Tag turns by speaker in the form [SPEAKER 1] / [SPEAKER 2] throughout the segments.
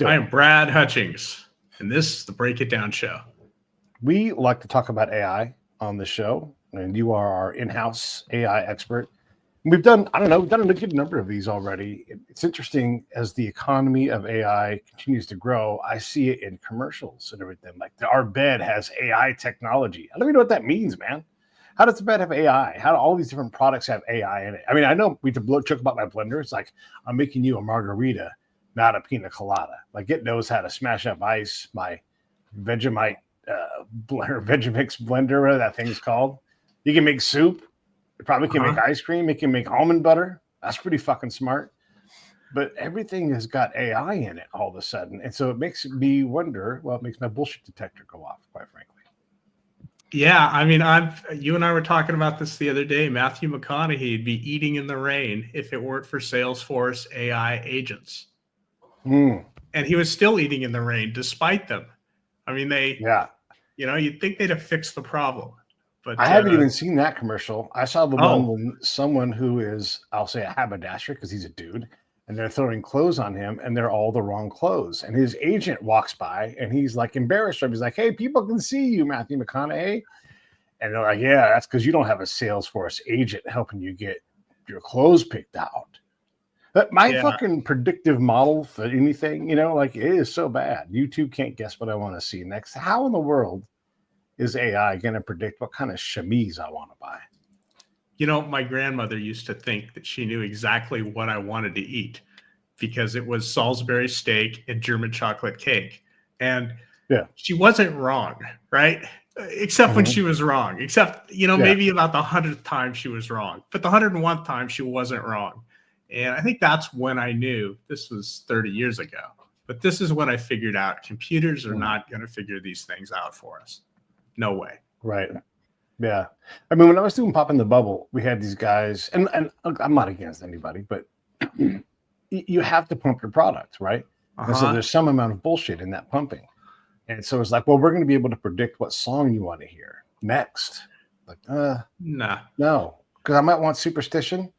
[SPEAKER 1] I am Brad Hutchings, and this is the Break It Down Show.
[SPEAKER 2] We like to talk about AI on the show, and you are our in-house AI expert. We've done a good number of these already. It's interesting as the economy of AI continues to grow. I see it in commercials and everything. Like our bed has AI technology. I don't even know what that means, man. How does the bed have AI? How do all these different products have AI in it? I mean, I know we joke about my blender. It's like I'm making you a margarita, not a pina colada. Like it knows how to smash up ice. My Vegemite Vegemix blender, whatever that thing's called. You can make soup. It probably can make ice cream. It can make almond butter. That's pretty fucking smart. But everything has got AI in it all of a sudden. And so it makes me wonder, well, it makes my bullshit detector go off, quite frankly.
[SPEAKER 1] Yeah, I mean, you and I were talking about this the other day. Matthew McConaughey'd be eating in the rain if it weren't for Salesforce AI agents. And he was still eating in the rain despite them. I mean, you'd think they'd have fixed the problem. But
[SPEAKER 2] I haven't even seen that commercial. I saw the one when someone who is, I'll say a haberdasher because he's a dude, and they're throwing clothes on him and they're all the wrong clothes. And his agent walks by and he's like embarrassed. He's like, hey, people can see you, Matthew McConaughey. And they're like, yeah, that's because you don't have a Salesforce agent helping you get your clothes picked out. But my fucking predictive model for anything, it is so bad. YouTube can't guess what I want to see next. How in the world is AI going to predict what kind of chemise I want to buy?
[SPEAKER 1] My grandmother used to think that she knew exactly what I wanted to eat because it was Salisbury steak and German chocolate cake. And she wasn't wrong, right? Except when she was wrong. Except, maybe about the 100th time she was wrong. But the 101st time she wasn't wrong. And I think that's when I knew, this was 30 years ago. But this is when I figured out computers are not going to figure these things out for us. No way.
[SPEAKER 2] Right. Yeah. I mean, when I was doing Pop in the Bubble, we had these guys, and I'm not against anybody, but you have to pump your product, right? And so there's some amount of bullshit in that pumping. And so it's like, well, we're going to be able to predict what song you want to hear next. Like, no, because I might want Superstition.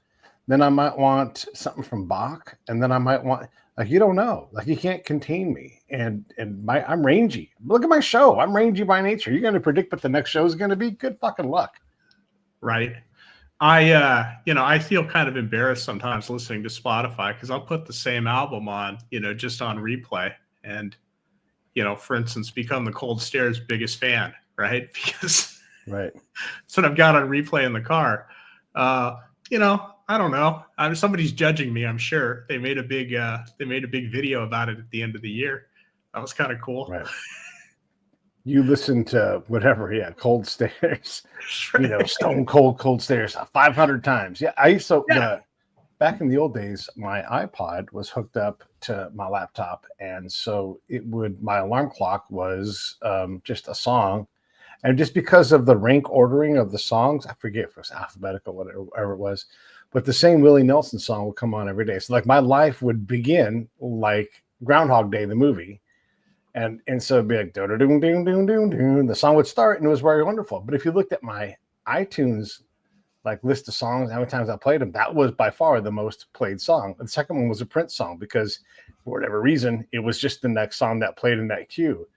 [SPEAKER 2] Then I might want something from Bach. And then I might want, you don't know. You can't contain me. And I'm rangy. Look at my show. I'm rangy by nature. You're going to predict what the next show is going to be? Good fucking luck.
[SPEAKER 1] Right. I feel kind of embarrassed sometimes listening to Spotify because I'll put the same album on, just on replay. And, for instance, become the Cold Stare's biggest fan, right? Because that's what I've got on replay in the car. I don't know. Somebody's judging me. I'm sure they made a big video about it at the end of the year. That was kind of cool.
[SPEAKER 2] Right. You listen to whatever, Cold Stares, Stone Cold Stares 500 times. Yeah, I used to. Back in the old days, my iPod was hooked up to my laptop, and so my alarm clock was just a song. And just because of the rank ordering of the songs, I forget if it was alphabetical, whatever it was, but the same Willie Nelson song would come on every day. So my life would begin like Groundhog Day, the movie. And so it'd be like, the song would start and it was very wonderful. But if you looked at my iTunes, list of songs, how many times I played them, that was by far the most played song. The second one was a Prince song because for whatever reason, it was just the next song that played in that queue.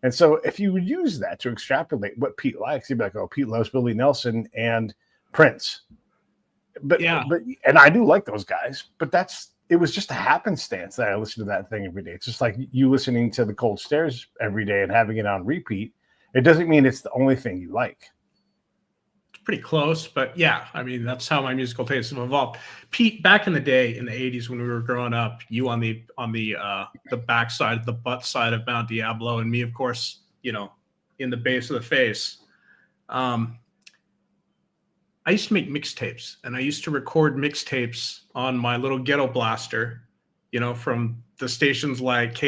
[SPEAKER 2] And so if you would use that to extrapolate what Pete likes, you'd be like, oh, Pete loves Willie Nelson and Prince. But and I do like those guys, but it was just a happenstance that I listened to that thing every day. It's just like you listening to the Cold Stares every day and having it on repeat. It doesn't mean it's the only thing you like.
[SPEAKER 1] It's pretty close, but I mean, that's how my musical tastes have evolved. Pete, back in the day in the 80s when we were growing up, you on the backside, the butt side of Mount Diablo, and me, of course, in the base of the face. I used to make mixtapes, and I used to record mixtapes on my little ghetto blaster, from the stations like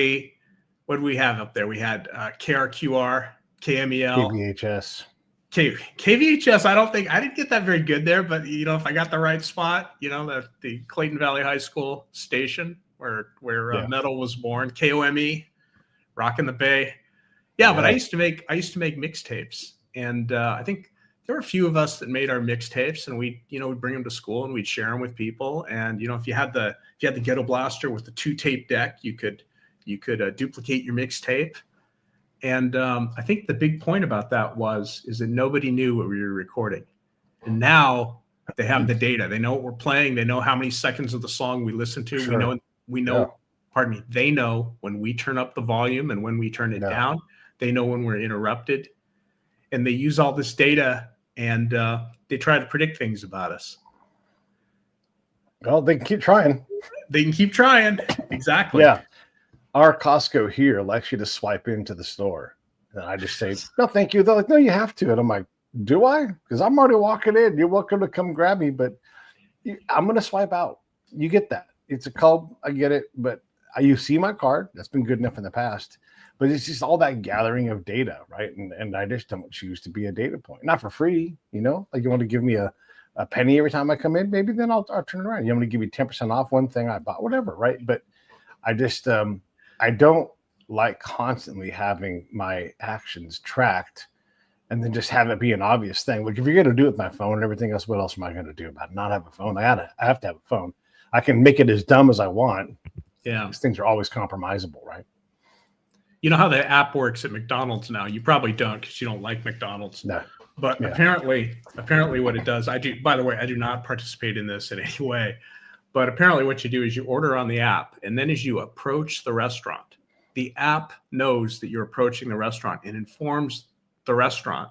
[SPEAKER 1] what do we have up there? We had KRQR, KMEL,
[SPEAKER 2] KVHS.
[SPEAKER 1] KVHS, I didn't get that very good there, but if I got the right spot, the Clayton Valley High School station where metal was born, KOME, Rockin' the Bay. Yeah, but I used to make mixtapes, and I think there were a few of us that made our mixtapes, and we'd bring them to school and we'd share them with people. And if you had the ghetto blaster with the 2-tape deck, you could You could duplicate your mixtape. And I think the big point about that is that nobody knew what we were recording. And now they have the data. They know what we're playing. They know how many seconds of the song we listen to.
[SPEAKER 2] Sure.
[SPEAKER 1] We know, pardon me, they know when we turn up the volume and when we turn it down. They know when we're interrupted. And they use all this data and they try to predict things about us.
[SPEAKER 2] Well, they can keep trying.
[SPEAKER 1] They can keep trying. Exactly.
[SPEAKER 2] Yeah. Our Costco here likes you to swipe into the store. And I just say, no, thank you. They're like, no, you have to. And I'm like, do I? Because I'm already walking in. You're welcome to come grab me, but I'm going to swipe out. You get that. It's a call. I get it. But you see my card. That's been good enough in the past. But it's just all that gathering of data, right? And I just don't choose to be a data point. Not for free, Like you want to give me a penny every time I come in, maybe then I'll turn it around. You want me to give me 10% off one thing I bought, whatever, right? But I just I don't like constantly having my actions tracked and then just have it be an obvious thing. Like if you're going to do it with my phone and everything else, what else am I going to do about it? Not have a phone? I have to have a phone. I can make it as dumb as I want.
[SPEAKER 1] Yeah.
[SPEAKER 2] These things are always compromisable, right?
[SPEAKER 1] You know how the app works at McDonald's now? You probably don't because you don't like McDonald's.
[SPEAKER 2] No.
[SPEAKER 1] But apparently what it does, by the way, I do not participate in this in any way. But apparently what you do is you order on the app, and then as you approach the restaurant, the app knows that you're approaching the restaurant and informs the restaurant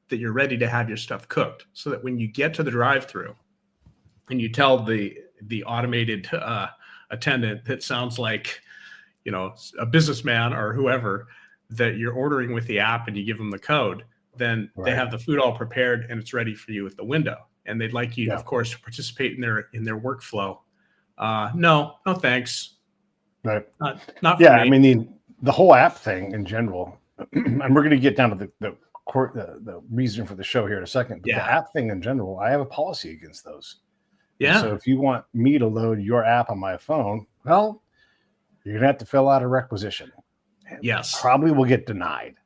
[SPEAKER 1] that you're ready to have your stuff cooked, so that when you get to the drive-thru and you tell the automated attendant that sounds like, a businessman or whoever, that you're ordering with the app and you give them the code, then they have the food all prepared and it's ready for you at the window. And they'd like you, of course, to participate in their workflow. No, thanks.
[SPEAKER 2] Right.
[SPEAKER 1] Not for me.
[SPEAKER 2] I mean the whole app thing in general, and we're going to get down to the reason for the show here in a second. But the app thing in general, I have a policy against those. Yeah. And so if you want me to load your app on my phone, well, you're going to have to fill out a requisition.
[SPEAKER 1] Yes.
[SPEAKER 2] Probably will get denied.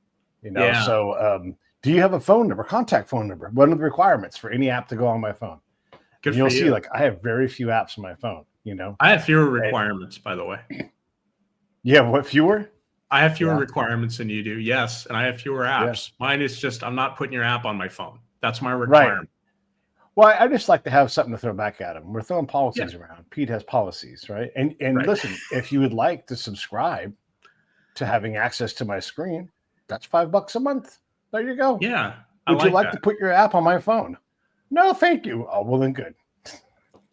[SPEAKER 2] So do you have a phone number, contact phone number? What are the requirements for any app to go on my phone?
[SPEAKER 1] Good.
[SPEAKER 2] You'll see, like, I have very few apps on my phone,
[SPEAKER 1] I have fewer requirements, by the way.
[SPEAKER 2] You have what, fewer?
[SPEAKER 1] I have fewer requirements than you do. Yes. And I have fewer apps. Mine is just, I'm not putting your app on my phone. That's my requirement.
[SPEAKER 2] Right. Well, I just like to have something to throw back at them. We're throwing policies around. Pete has policies, right? And listen, if you would like to subscribe to having access to my screen, that's $5 a month. There you go.
[SPEAKER 1] Yeah.
[SPEAKER 2] Would you like to put your app on my phone? No, thank you. Oh, well then good.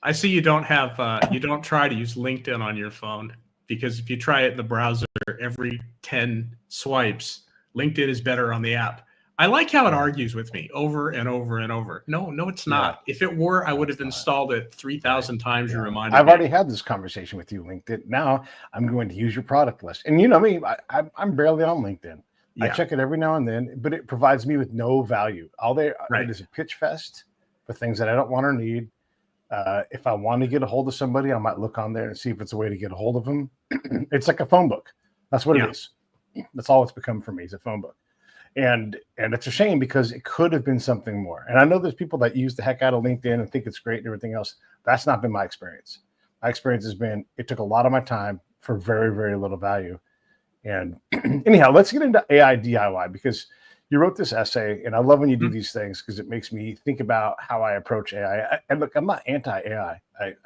[SPEAKER 1] I see you don't have you don't try to use LinkedIn on your phone, because if you try it in the browser every 10 swipes, LinkedIn is better on the app. I like how it argues with me over and over and over. No, it's not. If it were, I would have installed it 3,000 times. You reminded me.
[SPEAKER 2] I've already had this conversation with you, LinkedIn. Now I'm going to use your product list. And you know me, I'm barely on LinkedIn. I check it every now and then, but it provides me with no value. It is a pitch fest for things that I don't want or need. If I want to get a hold of somebody, I might look on there and see if it's a way to get a hold of them. It's like a phone book. That's what it is. That's all it's become for me, is a phone book. And it's a shame, because it could have been something more. And I know there's people that use the heck out of LinkedIn and think it's great and everything else. That's not been my experience. My experience has been, it took a lot of my time for very, very little value. And anyhow, let's get into AI DIY, because you wrote this essay, and I love when you do these things, because it makes me think about how I approach AI. And look, I'm not anti-AI.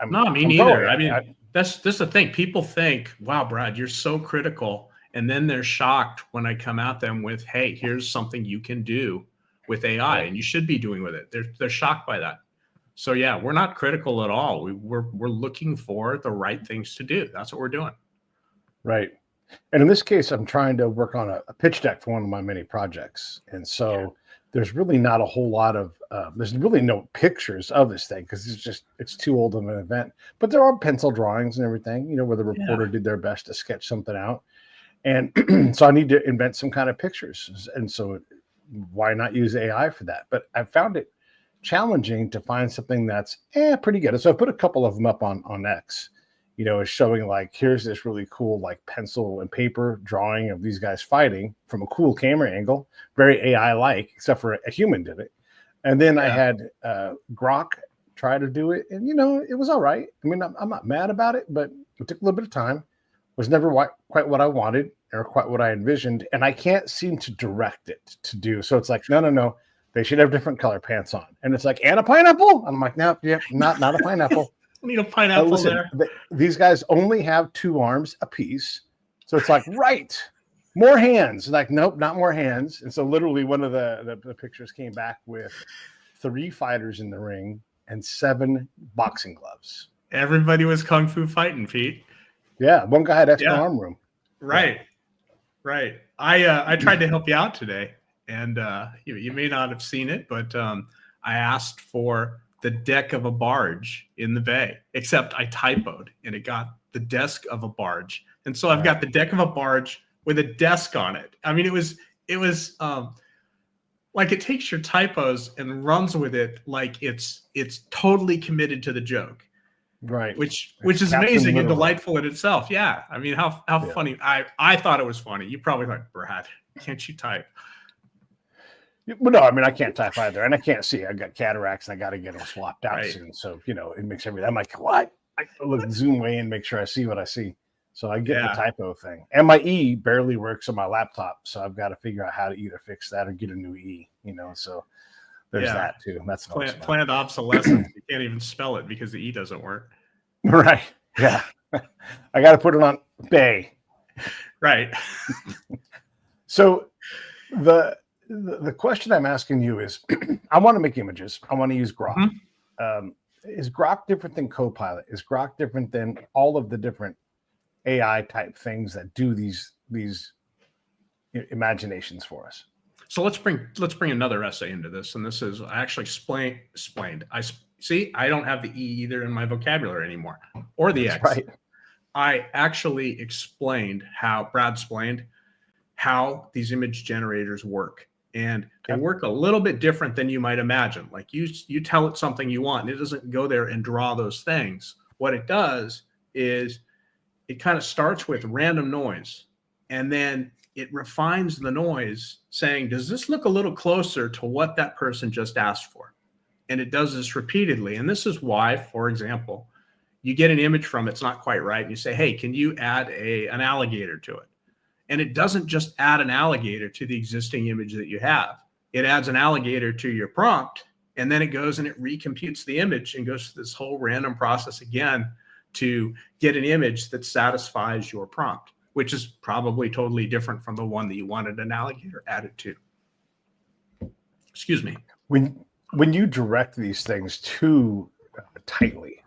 [SPEAKER 1] Me neither. I mean, that's the thing. People think, wow, Brad, you're so critical. And then they're shocked when I come at them with, hey, here's something you can do with AI and you should be doing with it. They're shocked by that. So yeah, we're not critical at all. We're looking for the right things to do. That's what we're doing.
[SPEAKER 2] Right. And in this case, I'm trying to work on a pitch deck for one of my many projects. And so there's really not a whole lot of, there's really no pictures of this thing, because it's too old of an event. But there are pencil drawings and everything, where the reporter did their best to sketch something out. And so I need to invent some kind of pictures. And so why not use AI for that? But I found it challenging to find something that's pretty good. And so I put a couple of them up on X, is showing, like, here's this really cool, like, pencil and paper drawing of these guys fighting from a cool camera angle, very AI-like, except for a human did it. And then I had Grok try to do it. And, it was all right. I mean, I'm not mad about it, but it took a little bit of time. was never quite what I wanted or quite what I envisioned, and I can't seem to direct it to do. So it's like, no, they should have different color pants on, and it's like, and a pineapple. I'm like, no, yeah, not a pineapple.
[SPEAKER 1] I need a pineapple
[SPEAKER 2] listen,
[SPEAKER 1] there.
[SPEAKER 2] These guys only have 2 arms apiece, so it's like, right, more hands. Like, nope, not more hands. And so literally, one of the pictures came back with 3 fighters in the ring and 7 boxing gloves.
[SPEAKER 1] Everybody was kung fu fighting, Pete.
[SPEAKER 2] Yeah, one guy had extra arm room.
[SPEAKER 1] Right, right. I tried to help you out today, and you may not have seen it, but I asked for the deck of a barge in the bay, except I typoed, and it got the desk of a barge, and so I've got the deck of a barge with a desk on it. I mean, it was like it takes your typos and runs with it like it's totally committed to the joke.
[SPEAKER 2] Right.
[SPEAKER 1] Which is amazing and delightful in itself. Yeah. I mean, how funny. I thought it was funny. You probably thought, Brad, can't you type?
[SPEAKER 2] Well, no, I mean, I can't type either, and I can't see. I got cataracts, and I got to get them swapped out soon. So, it makes everything. I'm like, what? I look, zoom way in, make sure I see what I see. So I get the typo thing. And my E barely works on my laptop, so I've got to figure out how to either fix that or get a new E, so there's that too. That's
[SPEAKER 1] planned obsolescence. You can't even spell it because the E doesn't work.
[SPEAKER 2] Right. Yeah. I got to put it on Bay.
[SPEAKER 1] Right.
[SPEAKER 2] So the question I'm asking you is, I want to make images. I want to use Grok. Mm-hmm. Is Grok different than Copilot? Is Grok different than all of the different AI type things that do these imaginations for us?
[SPEAKER 1] So let's bring another essay into this, and this is I actually explained. I don't have the E either in my vocabulary anymore, or the X.
[SPEAKER 2] Right.
[SPEAKER 1] I actually explained Brad explained how these image generators work, and they work a little bit different than you might imagine. Like you tell it something you want, and it doesn't go there and draw those things. What it does is it kind of starts with random noise, and then it refines the noise, saying, does this look a little closer to what that person just asked for? And it does this repeatedly. And this is why, for example, you get an image from it's not quite right, and you say, hey, can you add an alligator to it? And it doesn't just add an alligator to the existing image that you have. It adds an alligator to your prompt, and then it goes and it recomputes the image and goes through this whole random process again to get an image that satisfies your prompt, which is probably totally different from the one that you wanted an alligator added to. Excuse me.
[SPEAKER 2] When you direct these things too tightly,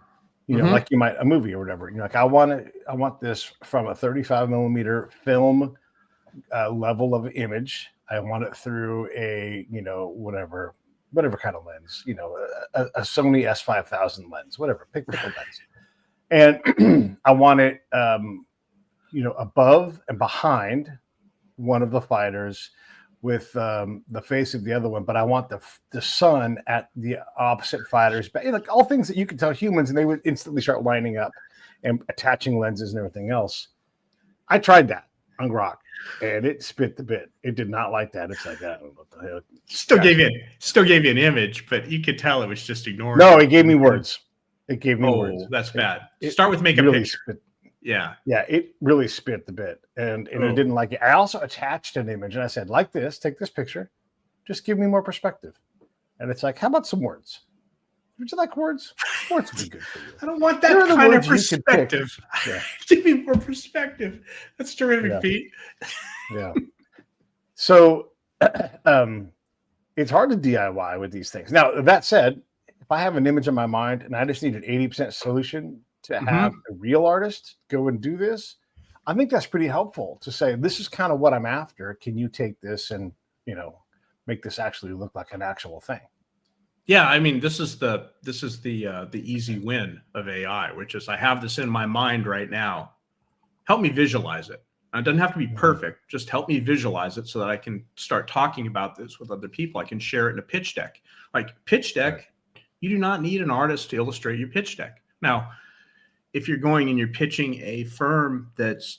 [SPEAKER 2] like you might a movie or whatever, like I want this from a 35 millimeter film level of image. I want it through a whatever kind of lens, a Sony S5000 lens, whatever. Pick a lens. And I want it, above and behind one of the fighters with the face of the other one. But I want the sun at the opposite fighters. But like all things that you can tell humans, and they would instantly start lining up and attaching lenses and everything else. I tried that on Grok, and it spit the bit. It did not like that. It's like, I don't know what the hell.
[SPEAKER 1] Still gave you an image, but you could tell it was just ignoring.
[SPEAKER 2] No, it gave me words. It gave me words.
[SPEAKER 1] That's bad. Start with make a
[SPEAKER 2] really
[SPEAKER 1] picture. Yeah,
[SPEAKER 2] it really spit the bit, and it didn't like it. I also attached an image, and I said, like this, take this picture, just give me more perspective. And it's like, how about some words? Would you like words? Words would be good for you.
[SPEAKER 1] I don't want that kind of perspective. Yeah. Give me more perspective. That's terrific, Pete.
[SPEAKER 2] Yeah. So it's hard to DIY with these things. Now, that said, if I have an image in my mind and I just need an 80% solution to have a real artist go and do this, I think that's pretty helpful to say, this is kind of what I'm after. Can you take this and, make this actually look like an actual thing?
[SPEAKER 1] Yeah, I mean, this is the easy win of AI, which is I have this in my mind right now. Help me visualize it. And it doesn't have to be perfect. Just help me visualize it so that I can start talking about this with other people. I can share it in a pitch deck. Like pitch deck, you do not need an artist to illustrate your pitch deck. Now, if you're going and you're pitching a firm that's,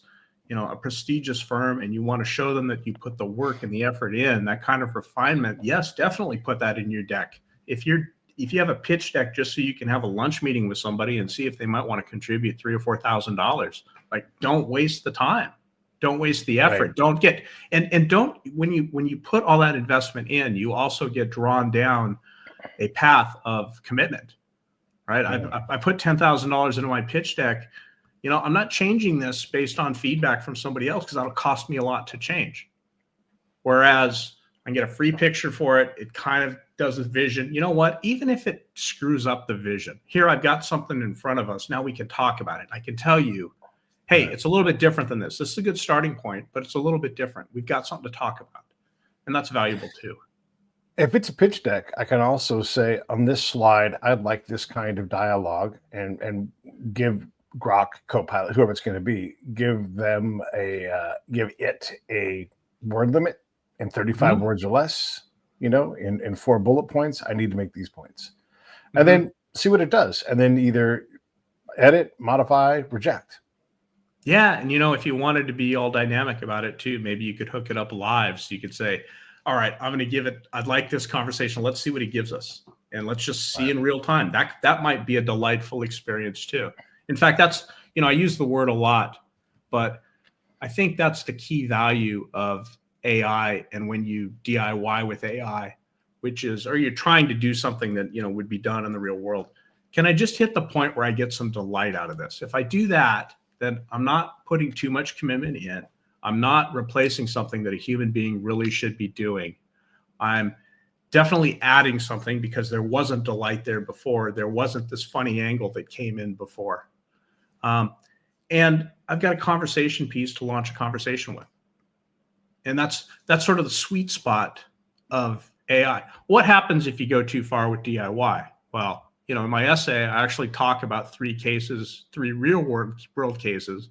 [SPEAKER 1] a prestigious firm, and you want to show them that you put the work and the effort in, that kind of refinement, yes, definitely put that in your deck. If you have a pitch deck just so you can have a lunch meeting with somebody and see if they might want to contribute $3,000 or $4,000, Like, don't waste the time. Don't waste the effort.
[SPEAKER 2] Right.
[SPEAKER 1] Don't get, and don't, when you put all that investment in, you also get drawn down a path of commitment, right?
[SPEAKER 2] Yeah.
[SPEAKER 1] I put $10,000 into my pitch deck. You know, I'm not changing this based on feedback from somebody else because that'll cost me a lot to change. Whereas I can get a free picture for it. It kind of does the vision. You know what? Even if it screws up the vision, here I've got something in front of us. Now we can talk about it. I can tell you, hey, it's a little bit different than this. This is a good starting point, but it's a little bit different. We've got something to talk about. And that's valuable too.
[SPEAKER 2] If it's a pitch deck, I can also say on this slide, I'd like this kind of dialogue and give Grok, Copilot, whoever it's going to be, give it a word limit in 35 words or less, you know, in 4 bullet points. I need to make these points. And then see what it does. And then either edit, modify, reject.
[SPEAKER 1] Yeah. And, you know, if you wanted to be all dynamic about it too, maybe you could hook it up live. So you could say, all right, I'm going to give it, I'd like this conversation. Let's see what he gives us. And let's just see in real time. That might be a delightful experience too. In fact, that's, you know, I use the word a lot, but I think that's the key value of AI. And when you DIY with AI, which is, or you're trying to do something that, you know, would be done in the real world. Can I just hit the point where I get some delight out of this? If I do that, then I'm not putting too much commitment in. I'm not replacing something that a human being really should be doing. I'm definitely adding something because there wasn't delight there before. There wasn't this funny angle that came in before. And I've got a conversation piece to launch a conversation with. And that's sort of the sweet spot of AI. What happens if you go too far with DIY? Well, you know, in my essay, I actually talk about 3 real world cases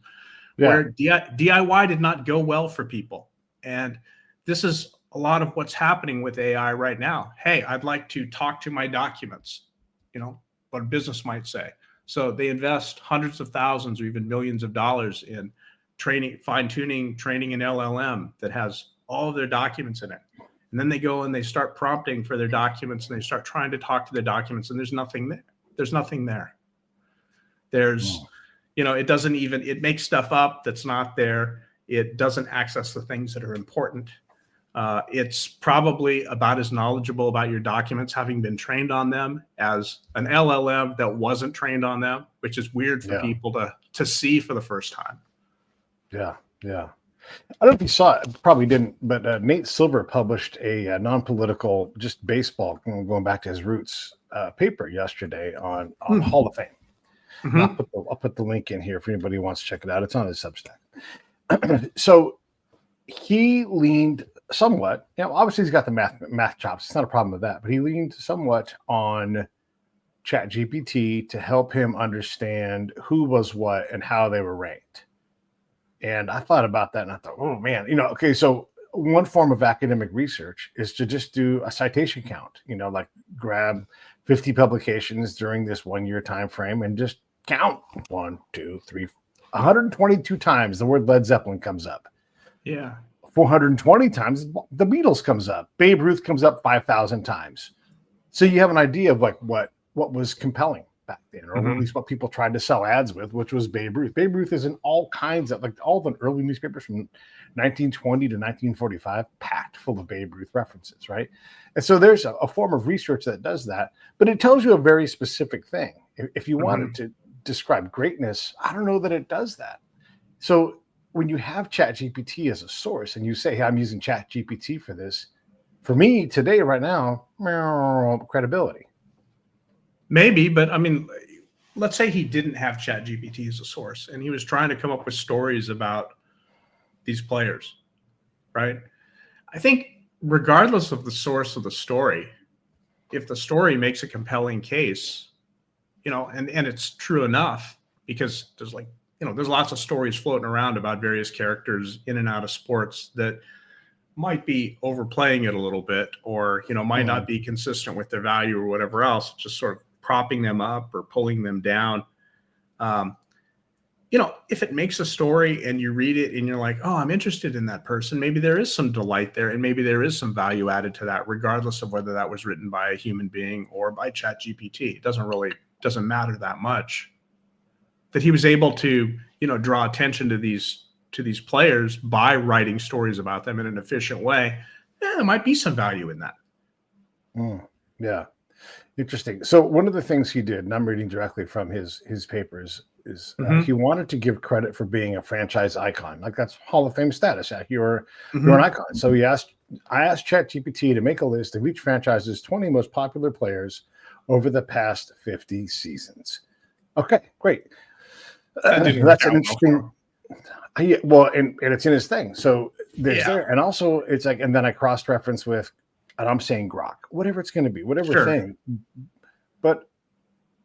[SPEAKER 1] where DIY did not go well for people. And this is a lot of what's happening with AI right now. Hey, I'd like to talk to my documents, you know, what a business might say. So they invest hundreds of thousands or even millions of dollars in training, fine-tuning, training an LLM that has all of their documents in it. And then they go and they start prompting for their documents and they start trying to talk to the documents and there's nothing there. There's nothing there. There's, you know, it doesn't even, it makes stuff up that's not there. It doesn't access the things that are important. It's probably about as knowledgeable about your documents, having been trained on them, as an LLM that wasn't trained on them, which is weird for people to see for the first time.
[SPEAKER 2] Yeah. I don't know if you saw it, probably didn't, but Nate Silver published a non-political, just baseball, going back to his roots, paper yesterday on Hall of Fame. I'll put the link in here if anybody wants to check it out. It's on his Substack. So he leaned somewhat, you know, obviously he's got the math chops. It's not a problem with that, but he leaned somewhat on ChatGPT to help him understand who was what and how they were ranked. And I thought about that and I thought, oh man, you know, okay, so one form of academic research is to just do a citation count, you know, like grab 50 publications during this 1-year time frame and just count 1, 2, 3, 122 times the word Led Zeppelin comes up.
[SPEAKER 1] Yeah. 420
[SPEAKER 2] times the Beatles comes up. Babe Ruth comes up 5,000 times. So you have an idea of like what was compelling back then, or at least what people tried to sell ads with, which was Babe Ruth. Babe Ruth is in all kinds of, like all the early newspapers from 1920 to 1945, packed full of Babe Ruth references, right? And so there's a form of research that does that, but it tells you a very specific thing. If you wanted to describe greatness, I don't know that it does that. So when you have ChatGPT as a source and you say, hey, I'm using ChatGPT for this, for me today, right now, credibility.
[SPEAKER 1] Maybe, but I mean, let's say he didn't have ChatGPT as a source and he was trying to come up with stories about these players, right? I think regardless of the source of the story, if the story makes a compelling case, you know, and it's true enough, because there's like, you know, there's lots of stories floating around about various characters in and out of sports that might be overplaying it a little bit, or, you know, might not be consistent with their value or whatever else, just sort of propping them up or pulling them down. You know, if it makes a story and you read it and you're like, oh, I'm interested in that person, maybe there is some delight there and maybe there is some value added to that, regardless of whether that was written by a human being or by ChatGPT. It doesn't matter that much. That he was able to draw attention to these players by writing stories about them in an efficient way, there might be some value in that.
[SPEAKER 2] Yeah. Interesting. So one of the things he did, and I'm reading directly from his papers, is he wanted to give credit for being a franchise icon. Like, that's Hall of Fame status. Yeah, you're an icon. So I asked ChatGPT to make a list of each franchise's 20 most popular players over the past 50 seasons. Okay, great. That's an interesting. Well, and it's in his thing. So there's there, and also it's like, and then I cross-reference with, and I'm saying Grok, whatever it's going to be, whatever thing. But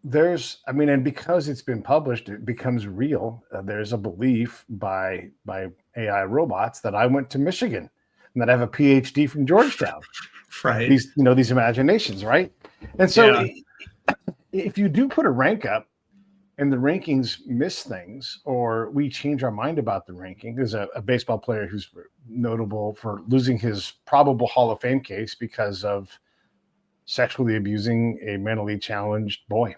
[SPEAKER 2] and because it's been published, it becomes real. There's a belief by AI robots that I went to Michigan and that I have a PhD from Georgetown.
[SPEAKER 1] Right.
[SPEAKER 2] These imaginations, right? And so if you do put a rank up and the rankings miss things, or we change our mind about the ranking, there's a baseball player who's notable for losing his probable Hall of Fame case because of sexually abusing a mentally challenged boy.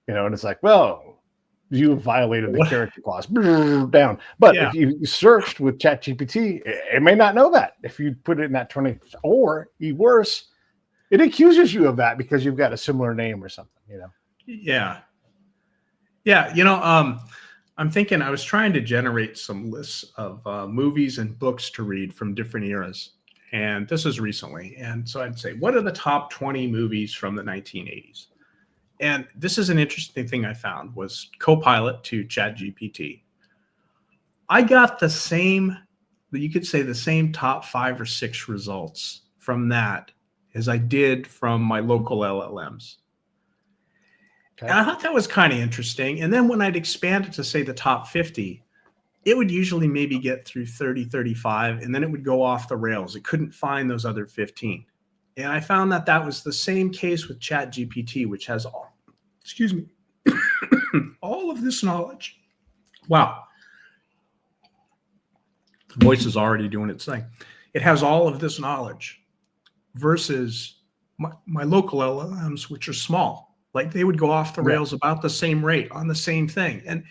[SPEAKER 2] And it's like, well, you violated the character clause. Down. But if you searched with ChatGPT, it may not know that. If you put it in that 20, or even worse, it accuses you of that because you've got a similar name or something.
[SPEAKER 1] Yeah. I'm thinking, I was trying to generate some lists of movies and books to read from different eras. And this is recently. And so I'd say, what are the top 20 movies from the 1980s? And this is an interesting thing I found, was Copilot to ChatGPT. I got the same, you could say the same top 5 or 6 results from that as I did from my local LLMs. Okay. And I thought that was kind of interesting. And then when I'd expand it to, say, the top 50, it would usually maybe get through 30, 35, and then it would go off the rails. It couldn't find those other 15. And I found that was the same case with ChatGPT, which has all of this knowledge. Wow. The voice is already doing its thing. It has all of this knowledge versus my local LLMs, which are small. Like, they would go off the rails about the same rate on the same thing. And,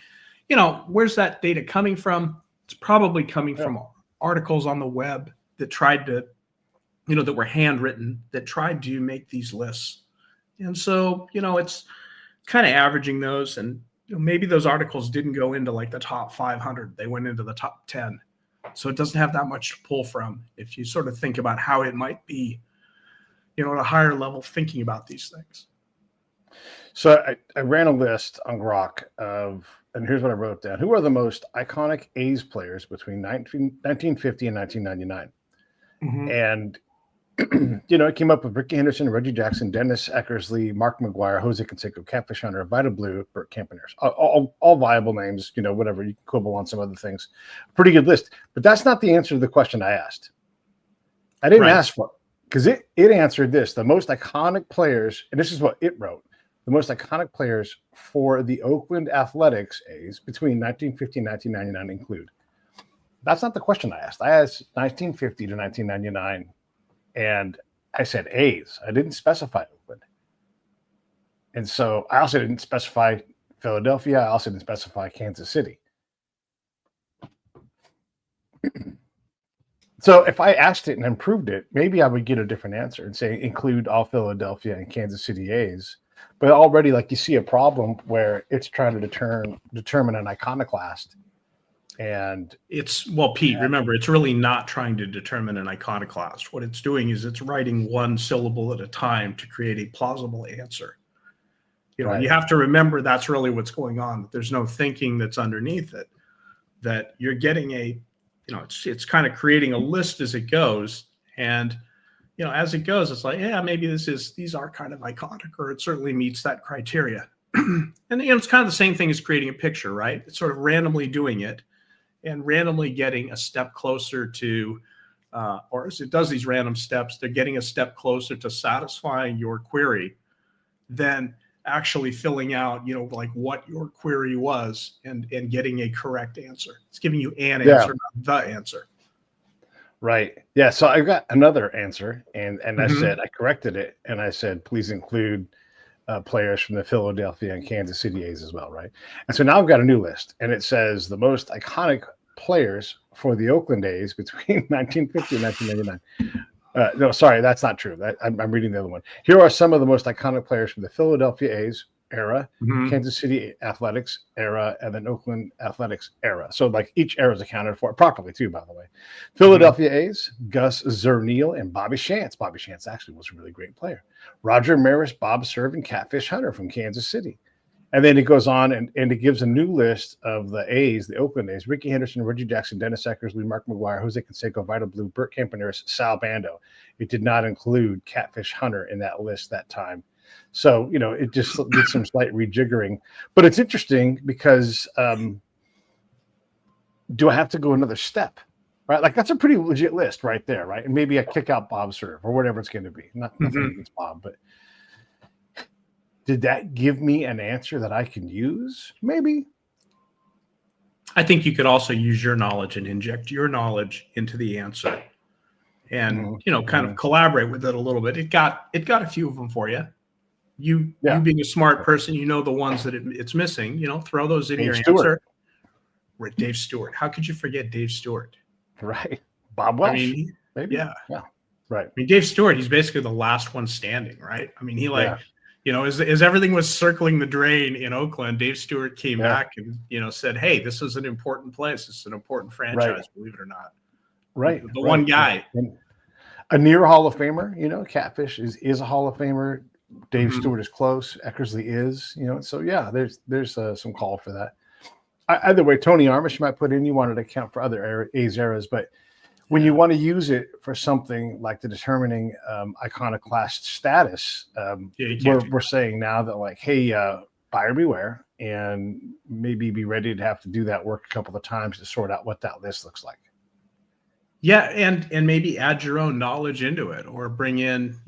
[SPEAKER 1] where's that data coming from? It's probably coming from articles on the web that tried to, that were handwritten, that tried to make these lists. And so, it's kind of averaging those. And maybe those articles didn't go into like the top 500. They went into the top 10. So it doesn't have that much to pull from if you sort of think about how it might be, at a higher level thinking about these things.
[SPEAKER 2] So I ran a list on Grok of, and here's what I wrote down. Who are the most iconic A's players between 1950 and 1999? And, it came up with Ricky Henderson, Reggie Jackson, Dennis Eckersley, Mark McGuire, Jose Canseco, Catfish Hunter, Vida Blue, Burt Campaneers. All viable names, whatever. You can quibble on some other things. Pretty good list. But that's not the answer to the question I asked. I didn't ask for it, because it answered this. The most iconic players, and this is what it wrote. The most iconic players for the Oakland Athletics A's between 1950 and 1999 include. That's not the question I asked. I asked 1950 to 1999, and I said A's. I didn't specify Oakland. And so I also didn't specify Philadelphia. I also didn't specify Kansas City. So if I asked it and improved it, maybe I would get a different answer and say include all Philadelphia and Kansas City A's. But already, like, you see a problem where it's trying to determine an iconoclast. And
[SPEAKER 1] Pete, remember, it's really not trying to determine an iconoclast. What it's doing is it's writing one syllable at a time to create a plausible answer. You have to remember that's really what's going on. That there's no thinking that's underneath it. That you're getting it's kind of creating a list as it goes, and as it goes, it's like, maybe these are kind of iconic, or it certainly meets that criteria. And it's kind of the same thing as creating a picture, right? It's sort of randomly doing it and randomly getting a step closer to, or as it does these random steps, they're getting a step closer to satisfying your query than actually filling out, like what your query was and getting a correct answer. It's giving you an answer, not the answer.
[SPEAKER 2] Right. Yeah. So I got another answer, and I said, I corrected it, and I said, please include players from the Philadelphia and Kansas City A's as well, right? And so now I've got a new list, and it says the most iconic players for the Oakland A's between 1950 and 1999. No, sorry, that's not true. I'm reading the other one. Here are some of the most iconic players from the Philadelphia A's era, Kansas City Athletics era, and then Oakland Athletics era. So like each era is accounted for properly too, by the way. Philadelphia A's, Gus Zernial and Bobby Shantz. Bobby Shantz actually was a really great player. Roger Maris, Bob Cerv, and Catfish Hunter from Kansas City. And then it goes on and it gives a new list of the A's, the Oakland A's: Ricky Henderson, Reggie Jackson, Dennis Eckersley, Mark McGuire, Jose Canseco, Vita Blue, Bert Campaneris, Sal Bando. It did not include Catfish Hunter in that list that time. So, it just did some slight rejiggering. But it's interesting because do I have to go another step? Right? Like, that's a pretty legit list right there, right? And maybe I kick out Bob Cerv or whatever it's going to be. Nothing against Bob, but did that give me an answer that I can use? Maybe.
[SPEAKER 1] I think you could also use your knowledge and inject your knowledge into the answer and, kind of collaborate with it a little bit. It got a few of them for you. You being a smart person, the ones that it's missing, throw those in your answer. With Dave Stewart. How could you forget Dave Stewart?
[SPEAKER 2] Right. Bob Welsh.
[SPEAKER 1] I mean,
[SPEAKER 2] maybe. Yeah. Right.
[SPEAKER 1] I mean, Dave Stewart, he's basically the last one standing, right? I mean, he as everything was circling the drain in Oakland, Dave Stewart came back and, said, hey, this is an important place. This is an important franchise, believe it or not.
[SPEAKER 2] Right.
[SPEAKER 1] The one guy.
[SPEAKER 2] And a near Hall of Famer, Catfish is a Hall of Famer. Dave Stewart is close. Eckersley is, so there's some call for that. Either way, Tony Armish might put in, you wanted to account for other A's eras, but when you want to use it for something like the determining iconoclast status, we're saying now that like, hey, buyer beware, and maybe be ready to have to do that work a couple of times to sort out what that list looks like.
[SPEAKER 1] Yeah, and maybe add your own knowledge into it, or bring in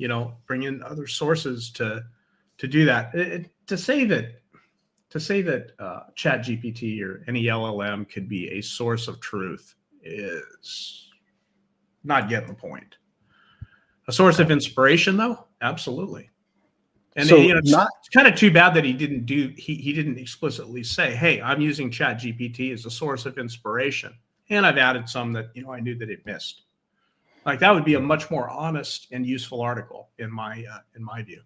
[SPEAKER 1] other sources to do that. To say that ChatGPT or any LLM could be a source of truth is not getting the point. A source of inspiration, though, absolutely. And
[SPEAKER 2] so
[SPEAKER 1] it's kind of too bad that he didn't explicitly say, "Hey, I'm using ChatGPT as a source of inspiration." And I've added some that I knew that it missed. Like, that would be a much more honest and useful article in my view.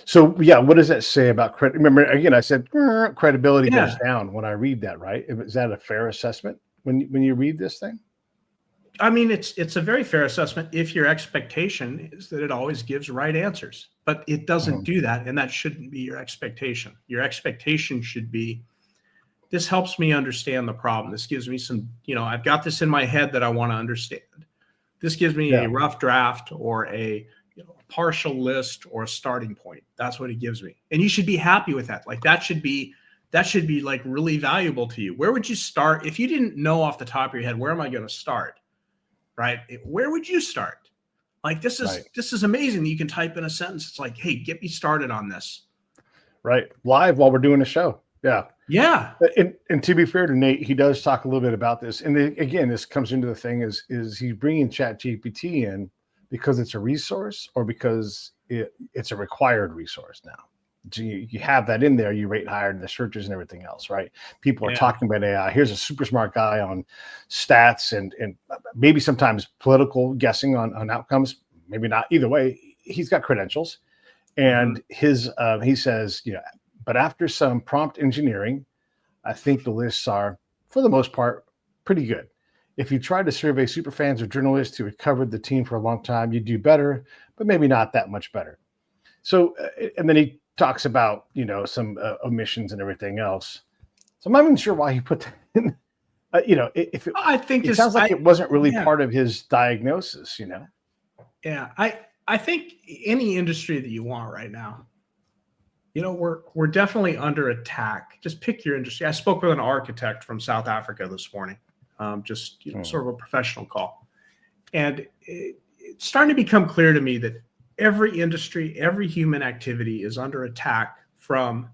[SPEAKER 2] So what does that say about credit? Remember, again, I said credibility goes down when I read that, right? Is that a fair assessment when you read this thing?
[SPEAKER 1] I mean, it's a very fair assessment if your expectation is that it always gives right answers, but it doesn't do that, and that shouldn't be your expectation. Your expectation should be, this helps me understand the problem. This gives me some, I've got this in my head that I want to understand. This gives me a rough draft or a partial list or a starting point. That's what it gives me. And you should be happy with that. Like, that should be like really valuable to you. Where would you start? If you didn't know off the top of your head, where am I going to start? Right? Where would you start? Like, this is amazing. You can type in a sentence. It's like, hey, get me started on this.
[SPEAKER 2] Right. Live while we're doing a show. Yeah.
[SPEAKER 1] Yeah.
[SPEAKER 2] And to be fair to Nate, he does talk a little bit about this. And again, this comes into the thing is he's bringing ChatGPT in because it's a resource or because it's a required resource now. So you have that in there, you rate higher than the searches and everything else, right? People are talking about AI. Here's a super smart guy on stats and maybe sometimes political guessing on outcomes. Maybe not. Either way, he's got credentials. And he says, but after some prompt engineering, I think the lists are, for the most part, pretty good. If you try to survey superfans or journalists who had covered the team for a long time, you'd do better, but maybe not that much better. So, and then he talks about, some omissions and everything else. So I'm not even sure why he put that in. If
[SPEAKER 1] I think
[SPEAKER 2] it sounds like it wasn't really part of his diagnosis,
[SPEAKER 1] Yeah, I think any industry that you want right now, we're definitely under attack. Just pick your industry. I spoke with an architect from South Africa this morning, sort of a professional call. And it's starting to become clear to me that every industry, every human activity is under attack from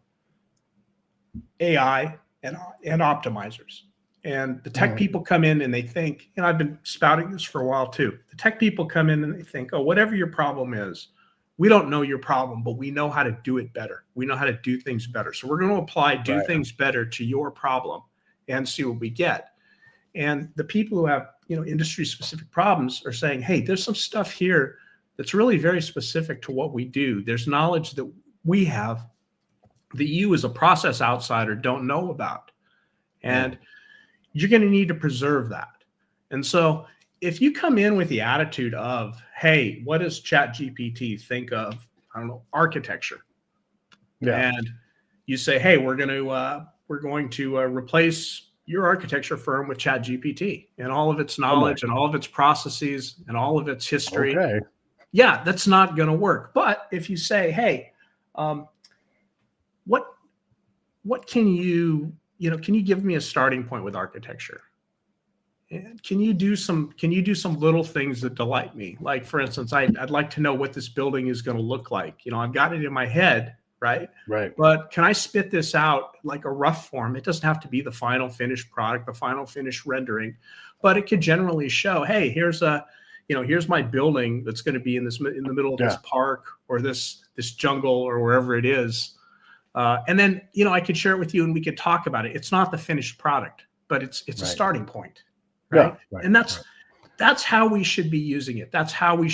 [SPEAKER 1] AI and optimizers. And the tech people come in and they think, and I've been spouting this for a while too, the tech people come in and they think, oh, whatever your problem is, we don't know your problem, but we know how to do it better. We know how to do things better. So we're going to apply do things better to your problem and see what we get. And the people who have, industry specific problems are saying, hey, there's some stuff here that's really very specific to what we do. There's knowledge that we have that you as a process outsider don't know about. And you're going to need to preserve that. And so if you come in with the attitude of, hey, what does ChatGPT think of, I don't know, architecture? Yeah. And you say, hey, we're going to replace your architecture firm with ChatGPT and all of its knowledge and all of its processes and all of its history. Okay. Yeah, that's not going to work. But if you say, hey, what can you give me a starting point with architecture? And can you do some little things that delight me? Like, for instance, I'd like to know what this building is going to look like. I've got it in my head, right? Right. But can I spit this out like a rough form? It doesn't have to be the final finished product, the final finished rendering, but it could generally show, hey, here's my building that's going to be in the middle of this park or this jungle or wherever it is. And then, I could share it with you and we could talk about it. It's not the finished product, but it's a starting point. Right. Yeah, right. And that's how we should be using it. That's how we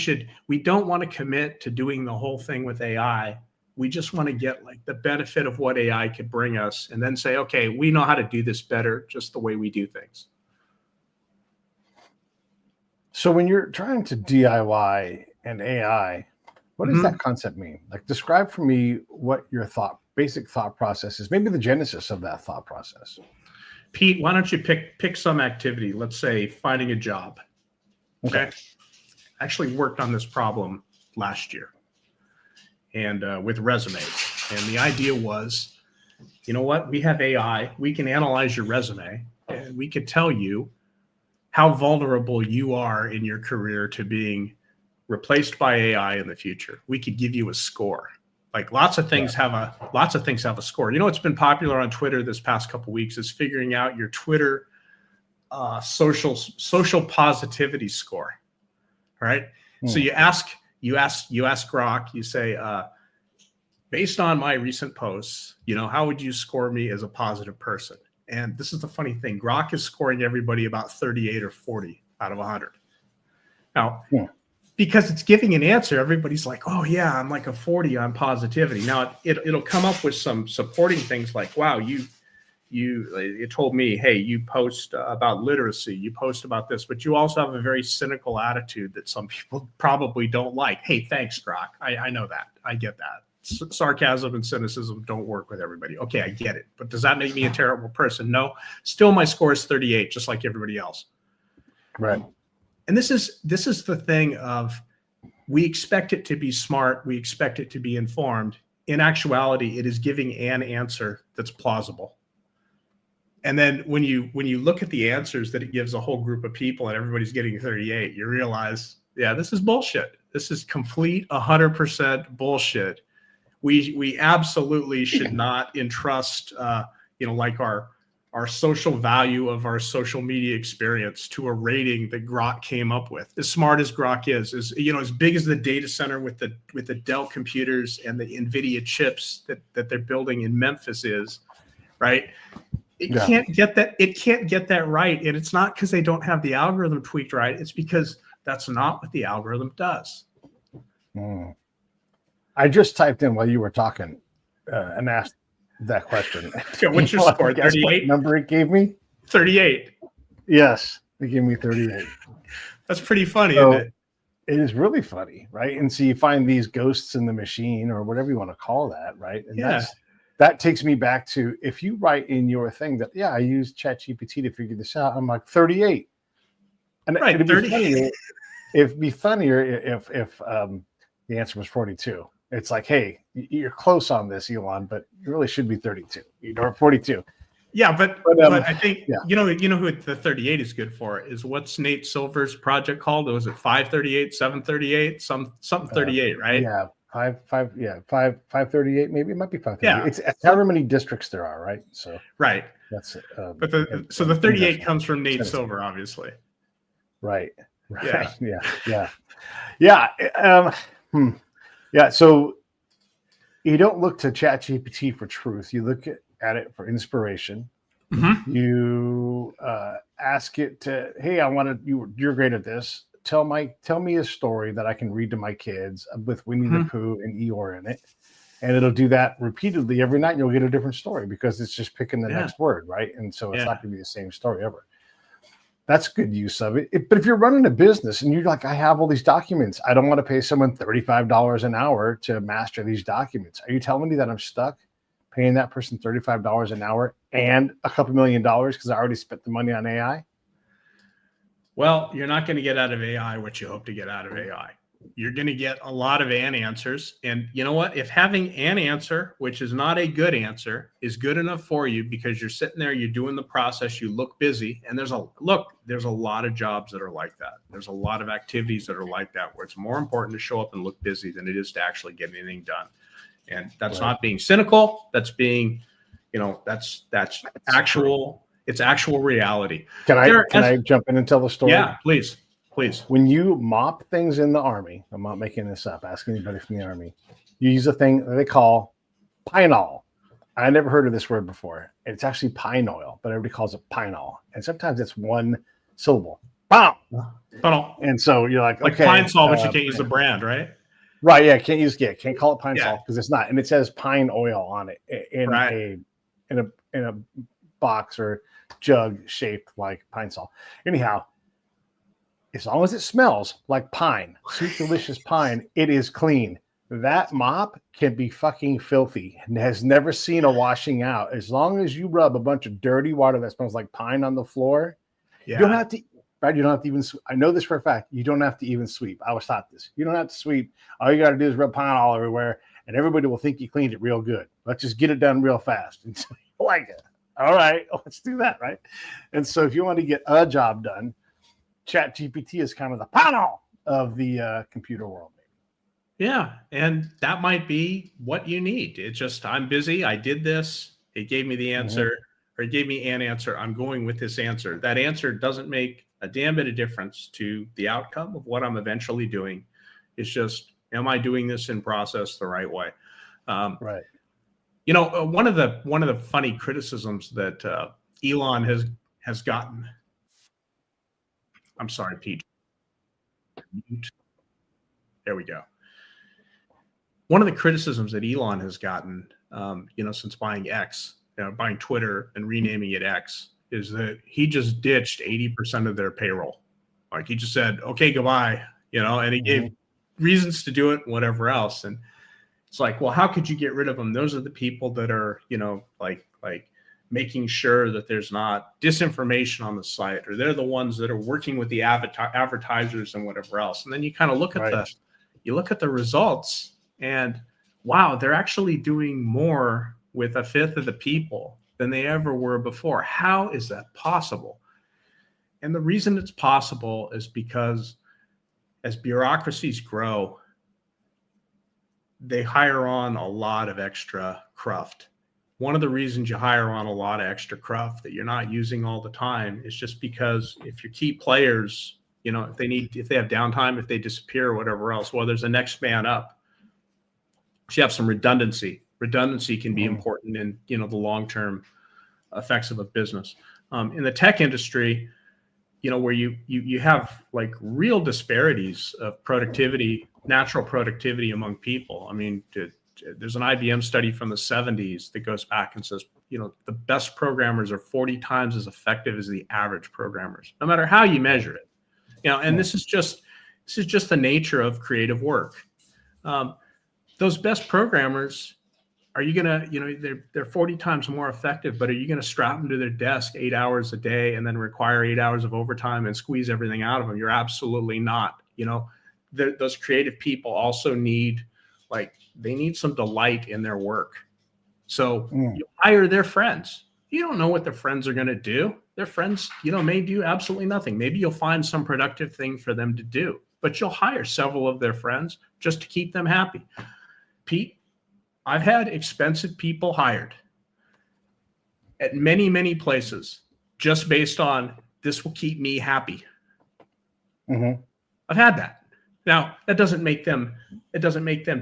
[SPEAKER 1] don't want to commit to doing the whole thing with AI. We just want to get like the benefit of what AI could bring us and then say, okay, we know how to do this better, just the way we do things.
[SPEAKER 2] So when you're trying to DIY and AI, what does that concept mean? Like, describe for me what your basic thought process is, maybe the genesis of that thought process.
[SPEAKER 1] Pete, why don't you pick some activity? Let's say finding a job. Okay. I actually worked on this problem last year and with resumes. And the idea was, you know what? We have AI. We can analyze your resume and we could tell you how vulnerable you are in your career to being replaced by AI in the future. We could give you a score. Like lots of things have a score. What's been popular on Twitter this past couple of weeks is figuring out your Twitter social positivity score. All right. So you ask Grok, you say, based on my recent posts, how would you score me as a positive person? And this is the funny thing. Grok is scoring everybody about 38 or 40 out of 100. Now, because it's giving an answer, everybody's like, oh yeah, I'm like a 40 on positivity. Now it'll come up with some supporting things like, wow, it told me, hey, you post about literacy, you post about this, but you also have a very cynical attitude that some people probably don't like. Hey, thanks, Grok. I know that. I get that. Sarcasm and cynicism don't work with everybody. Okay, I get it. But does that make me a terrible person? No. Still, my score is 38, just like everybody else.
[SPEAKER 2] Right.
[SPEAKER 1] And this is the thing of, we expect it to be smart. We expect it to be informed. In actuality, it is giving an answer that's plausible. And then when you look at the answers that it gives a whole group of people and everybody's getting 38, you realize, yeah, this is bullshit. This is complete 100% bullshit. We absolutely should not entrust, like our social value of our social media experience to a rating that Grok came up with. As smart as Grok is as big as the data center with the Dell computers and the NVIDIA chips that they're building in Memphis is, right? It can't get that. It can't get that right. And it's not because they don't have the algorithm tweaked right. It's because that's not what the algorithm does.
[SPEAKER 2] I just typed in while you were talking and asked that question.
[SPEAKER 1] Okay, what's your score? 38?
[SPEAKER 2] Number it gave me?
[SPEAKER 1] 38.
[SPEAKER 2] Yes, it gave me 38.
[SPEAKER 1] That's pretty funny, isn't it?
[SPEAKER 2] It is really funny, right? And so you find these ghosts in the machine or whatever you want to call that, right? And that takes me back to, if you write in your thing that, I use ChatGPT to figure this out, I'm like 38. And
[SPEAKER 1] right,
[SPEAKER 2] it'd be funnier if the answer was 42. It's like, hey, you're close on this, Elon, but you really should be 32 or 42.
[SPEAKER 1] Yeah, but I think you know who the 38 is good for is, what's Nate Silver's project called? Was it 538, 738, something 38, right?
[SPEAKER 2] Yeah, 538 maybe. It might be 538. Yeah, it's however many districts there are, right? So
[SPEAKER 1] right,
[SPEAKER 2] that's it.
[SPEAKER 1] But the 38 comes from Nate Silver, obviously.
[SPEAKER 2] Right. Yeah. Yeah. So you don't look to ChatGPT for truth. You look at it for inspiration.
[SPEAKER 1] Mm-hmm.
[SPEAKER 2] You ask it to, hey, I want to. You're great at this. Tell me a story that I can read to my kids with Winnie the Pooh and Eeyore in it, and it'll do that repeatedly every night. And you'll get a different story because it's just picking the next word, right? And so it's not going to be the same story ever. That's good use of it. But if you're running a business and you're like, I have all these documents, I don't want to pay someone $35 an hour to master these documents. Are you telling me that I'm stuck paying that person $35 an hour and a couple $1 million because I already spent the money on AI?
[SPEAKER 1] Well, you're not going to get out of AI what you hope to get out of AI. You're going to get a lot of an answers. And you know what? If having an answer, which is not a good answer, is good enough for you because you're sitting there, you're doing the process, you look busy. And there's a lot of jobs that are like that. There's a lot of activities that are like that, where it's more important to show up and look busy than it is to actually get anything done. And that's not being cynical. That's being, that's actual. It's actual reality.
[SPEAKER 2] Can I jump in and tell the story?
[SPEAKER 1] Yeah, please.
[SPEAKER 2] When you mop things in the Army, I'm not making this up, ask anybody from the Army, you use a thing that they call pine-all. I never heard of this word before. It's actually pine oil, but everybody calls it pine-all. And sometimes it's one syllable. Bam! And so you're like okay.
[SPEAKER 1] Pine Sol, but you can't use the brand, right?
[SPEAKER 2] Right, yeah, can't call it pine salt because it's not. And it says pine oil on it in a box or jug shaped like pine salt. Anyhow, as long as it smells like pine, sweet, delicious pine, it is clean. That mop can be fucking filthy and has never seen a washing out. As long as you rub a bunch of dirty water that smells like pine on the floor, you don't have to, right? You don't have to even, I know this for a fact, you don't have to even sweep. I was taught this. You don't have to sweep. All you got to do is rub pine all everywhere and everybody will think you cleaned it real good. Let's just get it done real fast. And so you like it. All right, let's do that, right? And so if you want to get a job done, ChatGPT is kind of the panel of the computer world.
[SPEAKER 1] Yeah, and that might be what you need. It's just, I'm busy. I did this. It gave me the answer, or it gave me an answer. I'm going with this answer. That answer doesn't make a damn bit of difference to the outcome of what I'm eventually doing. It's just, am I doing this in process the right way?
[SPEAKER 2] Right.
[SPEAKER 1] One of the funny criticisms that Elon has gotten. I'm sorry, Pete. There we go. One of the criticisms that Elon has gotten, since buying X, buying Twitter and renaming it X, is that he just ditched 80% of their payroll. Like he just said, okay, goodbye, and he gave reasons to do it, whatever else. And it's like, well, how could you get rid of them? Those are the people that are, like making sure that there's not disinformation on the site, or they're the ones that are working with the advertisers and whatever else. And then you kind of look at the results, and wow, they're actually doing more with a fifth of the people than they ever were before. How is that possible? And the reason it's possible is because as bureaucracies grow, they hire on a lot of extra cruft. One of the reasons you hire on a lot of extra cruft that you're not using all the time is just because if your key players, if they have downtime, if they disappear or whatever else, well, there's a next man up. So you have some redundancy. Redundancy can be important in, the long-term effects of a business. In the tech industry, where you have like real disparities of productivity, natural productivity among people. I mean, there's an IBM study from the 70s that goes back and says, the best programmers are 40 times as effective as the average programmers, no matter how you measure it. And this is just the nature of creative work. Those best programmers, are you gonna, they're 40 times more effective, but are you gonna strap them to their desk 8 hours a day and then require 8 hours of overtime and squeeze everything out of them? You're absolutely not. Those creative people also need, they need some delight in their work. So you hire their friends. You don't know what their friends are gonna do. Their friends, may do absolutely nothing. Maybe you'll find some productive thing for them to do, but you'll hire several of their friends just to keep them happy. Pete, I've had expensive people hired at many, many places just based on this will keep me happy. I've had that. Now, that doesn't make them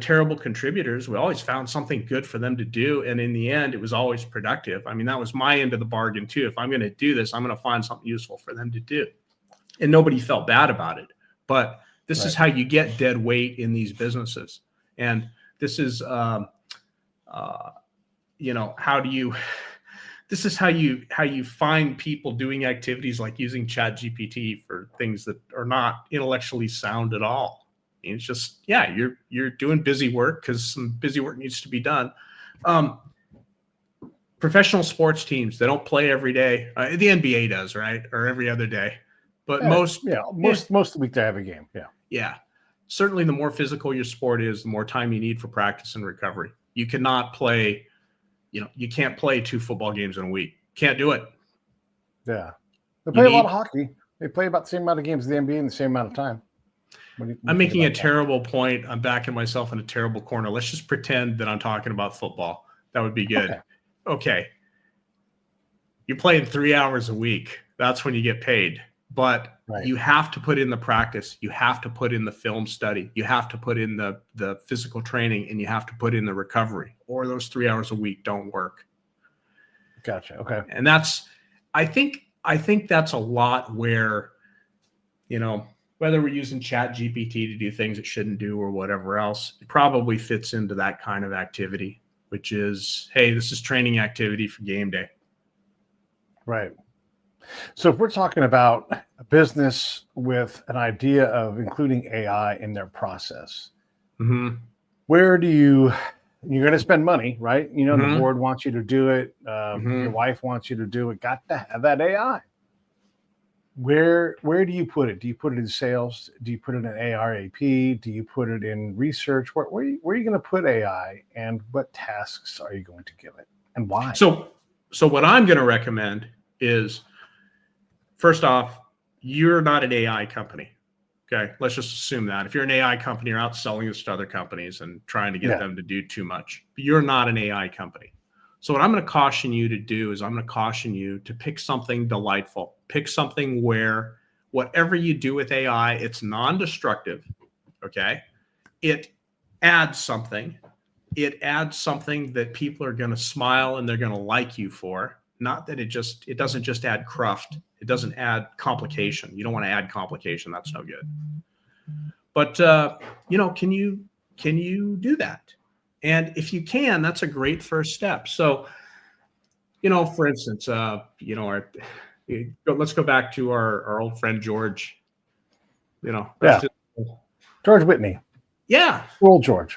[SPEAKER 1] terrible contributors. We always found something good for them to do. And in the end, it was always productive. I mean, that was my end of the bargain too. If I'm going to do this, I'm going to find something useful for them to do. And nobody felt bad about it. But this is how you get dead weight in these businesses. And this is, this is how you find people doing activities like using ChatGPT for things that are not intellectually sound at all. And it's just, you're doing busy work because some busy work needs to be done. Professional sports teams, they don't play every day. The NBA does, right? Or every other day. But most of
[SPEAKER 2] the week they have a game.
[SPEAKER 1] Yeah. Certainly the more physical your sport is, the more time you need for practice and recovery. You cannot play, you can't play 2 football games in a week. Can't do it.
[SPEAKER 2] Yeah. They play a lot of hockey. They play about the same amount of games as the NBA in the same amount of time.
[SPEAKER 1] I'm making a terrible point. I'm backing myself in a terrible corner. Let's just pretend that I'm talking about football. That would be good. Okay. You're playing 3 hours a week. That's when you get paid. But you have to put in the practice. You have to put in the film study. You have to put in the physical training, and you have to put in the recovery, or those 3 hours a week don't work.
[SPEAKER 2] Gotcha. Okay.
[SPEAKER 1] And I think that's a lot where, whether we're using ChatGPT to do things it shouldn't do or whatever else, it probably fits into that kind of activity, which is, hey, this is training activity for game day.
[SPEAKER 2] Right. So if we're talking about a business with an idea of including AI in their process, where you're going to spend money, right? The board wants you to do it. Your wife wants you to do it. Got to have that AI. Where do you put it? Do you put it in sales? Do you put it in ARAP? Do you put it in research? Where are you going to put AI, and what tasks are you going to give it, and why?
[SPEAKER 1] So what I'm going to recommend is, first off, you're not an AI company. Okay. Let's just assume that. If you're an AI company, you're out selling this to other companies and trying to get them to do too much. But you're not an AI company. So what I'm going to caution you to do is I'm going to caution you to pick something delightful. Pick something where whatever you do with AI, it's non-destructive. Okay. It adds something. It adds something that people are going to smile and they're going to like you for. Not that it doesn't just add cruft. It doesn't add complication. You don't want to add complication. That's no good. But, can you do that? And if you can, that's a great first step. So, for instance, let's go back to our old friend, George,
[SPEAKER 2] George Whitney.
[SPEAKER 1] Yeah.
[SPEAKER 2] Old George.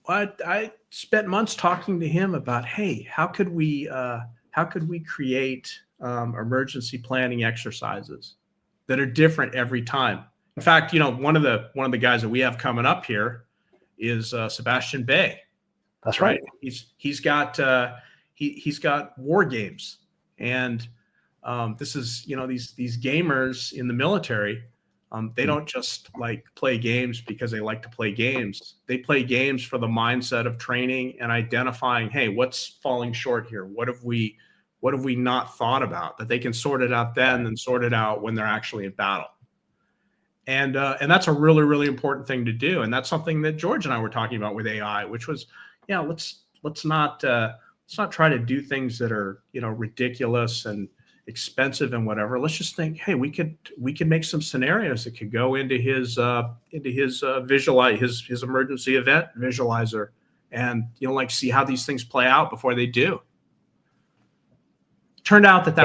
[SPEAKER 1] I spent months talking to him about, hey, how could we create emergency planning exercises that are different every time? In fact, one of the guys that we have coming up here is Sebastian Bay.
[SPEAKER 2] That's right.
[SPEAKER 1] He's got war games, and this is these gamers in the military. They don't just like play games because they like to play games. They play games for the mindset of training and identifying, hey, what's falling short here? What have we not thought about, that they can sort it out then and sort it out when they're actually in battle. And that's a really, really important thing to do. And that's something that George and I were talking about with AI, which was, let's not try to do things that are, ridiculous and expensive and whatever. Let's just think, hey, we could make some scenarios that could go into his visualize his emergency event visualizer, and see how these things play out before they do. Turned out that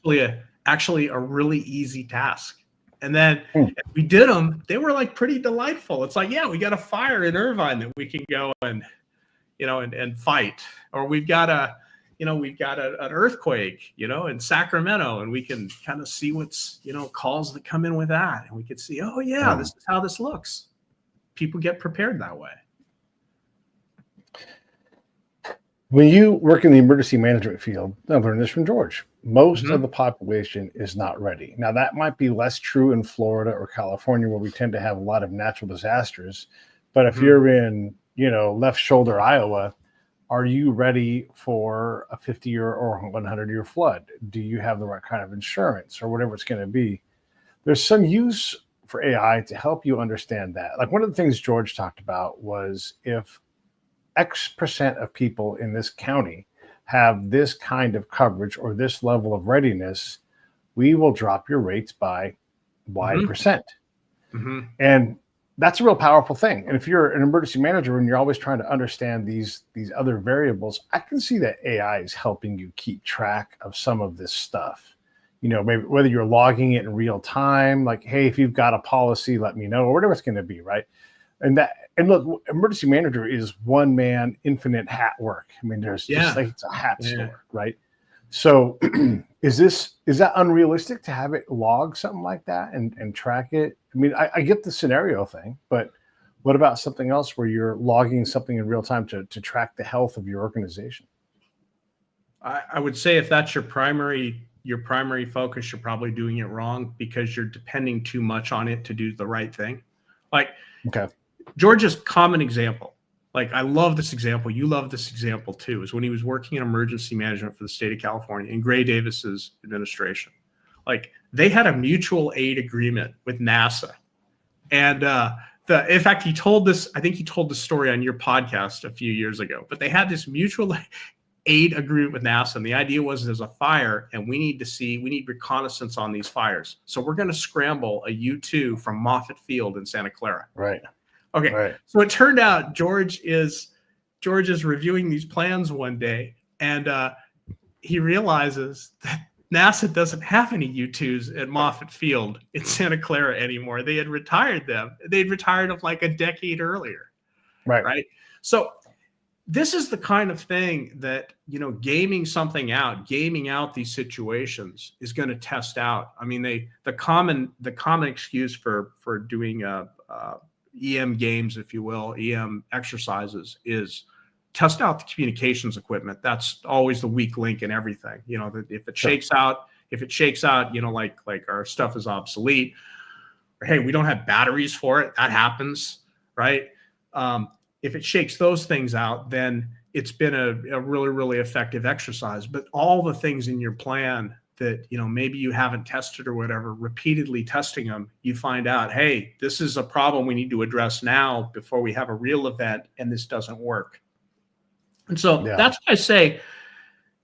[SPEAKER 1] was actually a really easy task. And then we did them. They were like pretty delightful. It's like, we got a fire in Irvine that we can go and fight, or we've got an earthquake, in Sacramento, and we can kind of see what's, calls that come in with that. And we could see, this is how this looks. People get prepared that way.
[SPEAKER 2] When you work in the emergency management field, I learned this from George. Most of the population is not ready. Now, that might be less true in Florida or California, where we tend to have a lot of natural disasters. But if you're in, left shoulder, Iowa, are you ready for a 50-year or 100-year flood? Do you have the right kind of insurance or whatever it's going to be? There's some use for AI to help you understand that. Like one of the things George talked about was if X% of people in this county have this kind of coverage or this level of readiness, we will drop your rates by Y percent. And that's a real powerful thing. And if you're an emergency manager and you're always trying to understand these other variables, I can see that AI is helping you keep track of some of this stuff. You know, maybe whether you're logging it in real time, like, hey, if you've got a policy, let me know, or whatever it's going to be, right? And look, emergency manager is one man, infinite hat work. I mean, there's just like it's a hat store, right? So is that unrealistic to have it log something like that and track it? I mean, I get the scenario thing, but what about something else where you're logging something in real time to track the health of your organization?
[SPEAKER 1] I would say if that's your primary focus, you're probably doing it wrong because you're depending too much on it to do the right thing. Like, George's common example, like I love this example, you love this example too, is when he was working in emergency management for the state of California in Gray Davis's administration. Like they had a mutual aid agreement with NASA. And in fact, he told this, I think he told the story on your podcast a few years ago, but they had this mutual aid agreement with NASA. And the idea was there's a fire and we need reconnaissance on these fires. So we're going to scramble a U-2 from Moffett Field in Santa Clara.
[SPEAKER 2] Right.
[SPEAKER 1] Okay. Right. So it turned out George is reviewing these plans one day and he realizes that NASA doesn't have any U-2s at Moffett Field in Santa Clara anymore. They had retired them. They'd retired them like a decade earlier. Right. Right. So this is the kind of thing that, you know, gaming out these situations is going to test out. I mean, the common excuse for doing EM games, if you will, EM exercises is test out the communications equipment. That's always the weak link in everything. You know, that if it shakes out, you know, like our stuff is obsolete, or hey, we don't have batteries for it. That happens, right? If it shakes those things out, then it's been a really, really effective exercise. But all the things in your plan that, you know, maybe you haven't tested or whatever, repeatedly testing them, you find out, hey, this is a problem we need to address now before we have a real event, and this doesn't work. And so that's why I say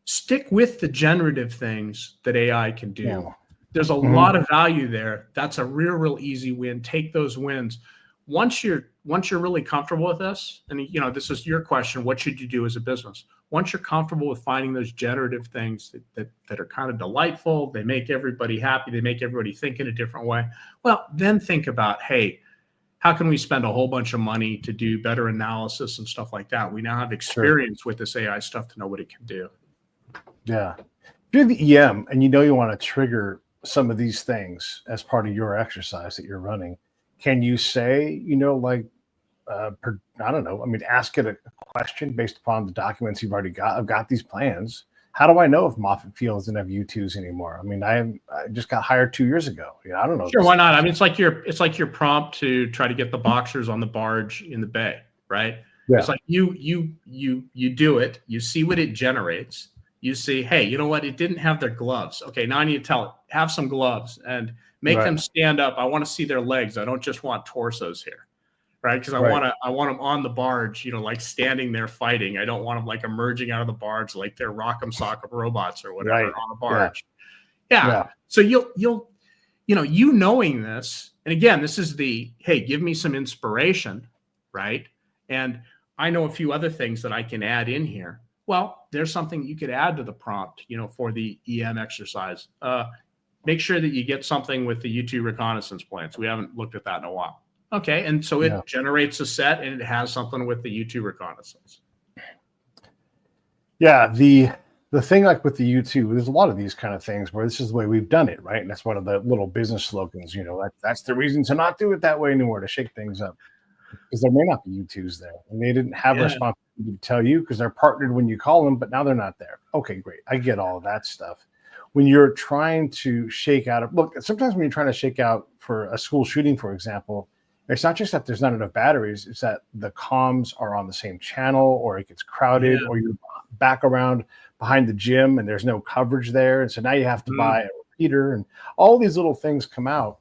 [SPEAKER 1] stick with the generative things that AI can do. Yeah. There's a lot of value there. That's a real easy win. Take those wins. Once you're really comfortable with this, and you know, this is your question, what should you do as a business? Once you're comfortable with finding those generative things that are kind of delightful, they make everybody happy, they make everybody think in a different way. Well, then think about, hey, how can we spend a whole bunch of money to do better analysis and stuff like that? We now have experience with this AI stuff to know what it can do.
[SPEAKER 2] Yeah. If you're the EM and you know you want to trigger some of these things as part of your exercise that you're running, can you say, you know, like, I don't know, I mean, ask it a question based upon the documents you've already got. I've got these plans. How do I know if Moffett Field doesn't have U-2s anymore? I mean, I just got hired 2 years ago. You know, I don't know.
[SPEAKER 1] Sure, why not? I mean, it's like your prompt to try to get the boxers on the barge in the bay, right? Yeah. It's like you do it. You see what it generates. You see, hey, you know what? It didn't have their gloves. Okay, now I need to tell it, have some gloves and make them stand up. I want to see their legs. I don't just want torsos here. Right, because I want them on the barge, you know, like standing there fighting. I don't want them like emerging out of the barge like they're Rock'em Sock'em robots or whatever on a barge. Yeah. So you'll knowing this, and again, this is the hey, give me some inspiration, right? And I know a few other things that I can add in here. Well, there's something you could add to the prompt, you know, for the EM exercise. Make sure that you get something with the U-2 reconnaissance plans. We haven't looked at that in a while. Okay, and so it generates a set and it has something with the U-2 reconnaissance.
[SPEAKER 2] Yeah, the thing like with the U-2, there's a lot of these kind of things where this is the way we've done it, right? And that's one of the little business slogans, you know, that's the reason to not do it that way anymore, to shake things up. Because there may not be U-2s there. And they didn't have a responsibility to tell you because they're partnered when you call them, but now they're not there. Okay, great. I get all of that stuff. When you're trying to shake out, look, sometimes when you're trying to shake out for a school shooting, for example, it's not just that there's not enough batteries, it's that the comms are on the same channel or it gets crowded or you're back around behind the gym and there's no coverage there. And so now you have to buy a repeater and all these little things come out.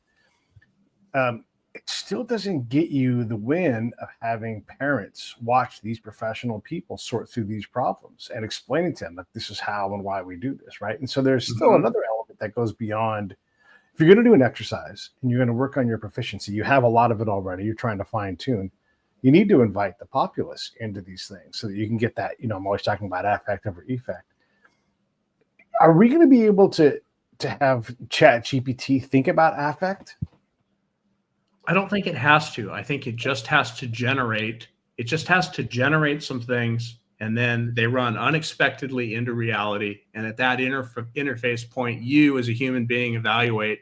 [SPEAKER 2] it still doesn't get you the win of having parents watch these professional people sort through these problems and explaining to them that this is how and why we do this, right? And so there's still another element that goes beyond. If you're going to do an exercise and you're going to work on your proficiency, you have a lot of it already. You're trying to fine tune. You need to invite the populace into these things so that you can get that. I'm always talking about affect over effect. Are we going to be able to have Chat GPT think about affect?
[SPEAKER 1] I don't think it has to. I think it just has to generate. It just has to generate some things, and then they run unexpectedly into reality. And at that interface point, you as a human being evaluate,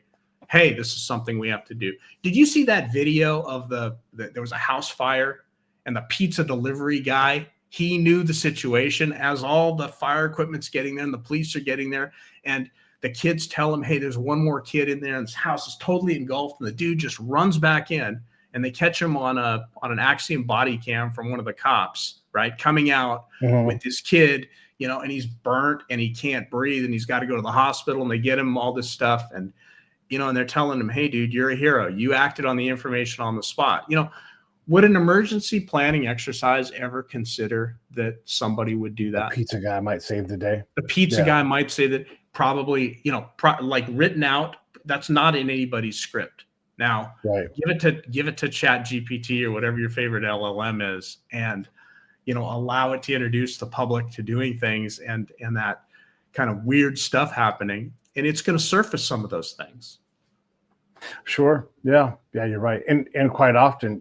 [SPEAKER 1] hey, this is something we have to do. Did you see that video of there was a house fire and the pizza delivery guy? He knew the situation as all the fire equipment's getting there and the police are getting there. And the kids tell him, hey, there's one more kid in there and this house is totally engulfed. And the dude just runs back in and they catch him on an Axiom body cam from one of the cops, right? Coming out with this kid, and he's burnt and he can't breathe and he's got to go to the hospital, and they get him all this stuff. And, and they're telling him, hey, dude, you're a hero. You acted on the information on the spot. Would an emergency planning exercise ever consider that somebody would do that?
[SPEAKER 2] The pizza guy might save the day.
[SPEAKER 1] The pizza guy might say that, probably, like written out. That's not in anybody's script. Now, give it to Chat GPT or whatever your favorite LLM is, and allow it to introduce the public to doing things and that kind of weird stuff happening, and it's going to surface some of those things.
[SPEAKER 2] Sure. Yeah, you're right. And quite often,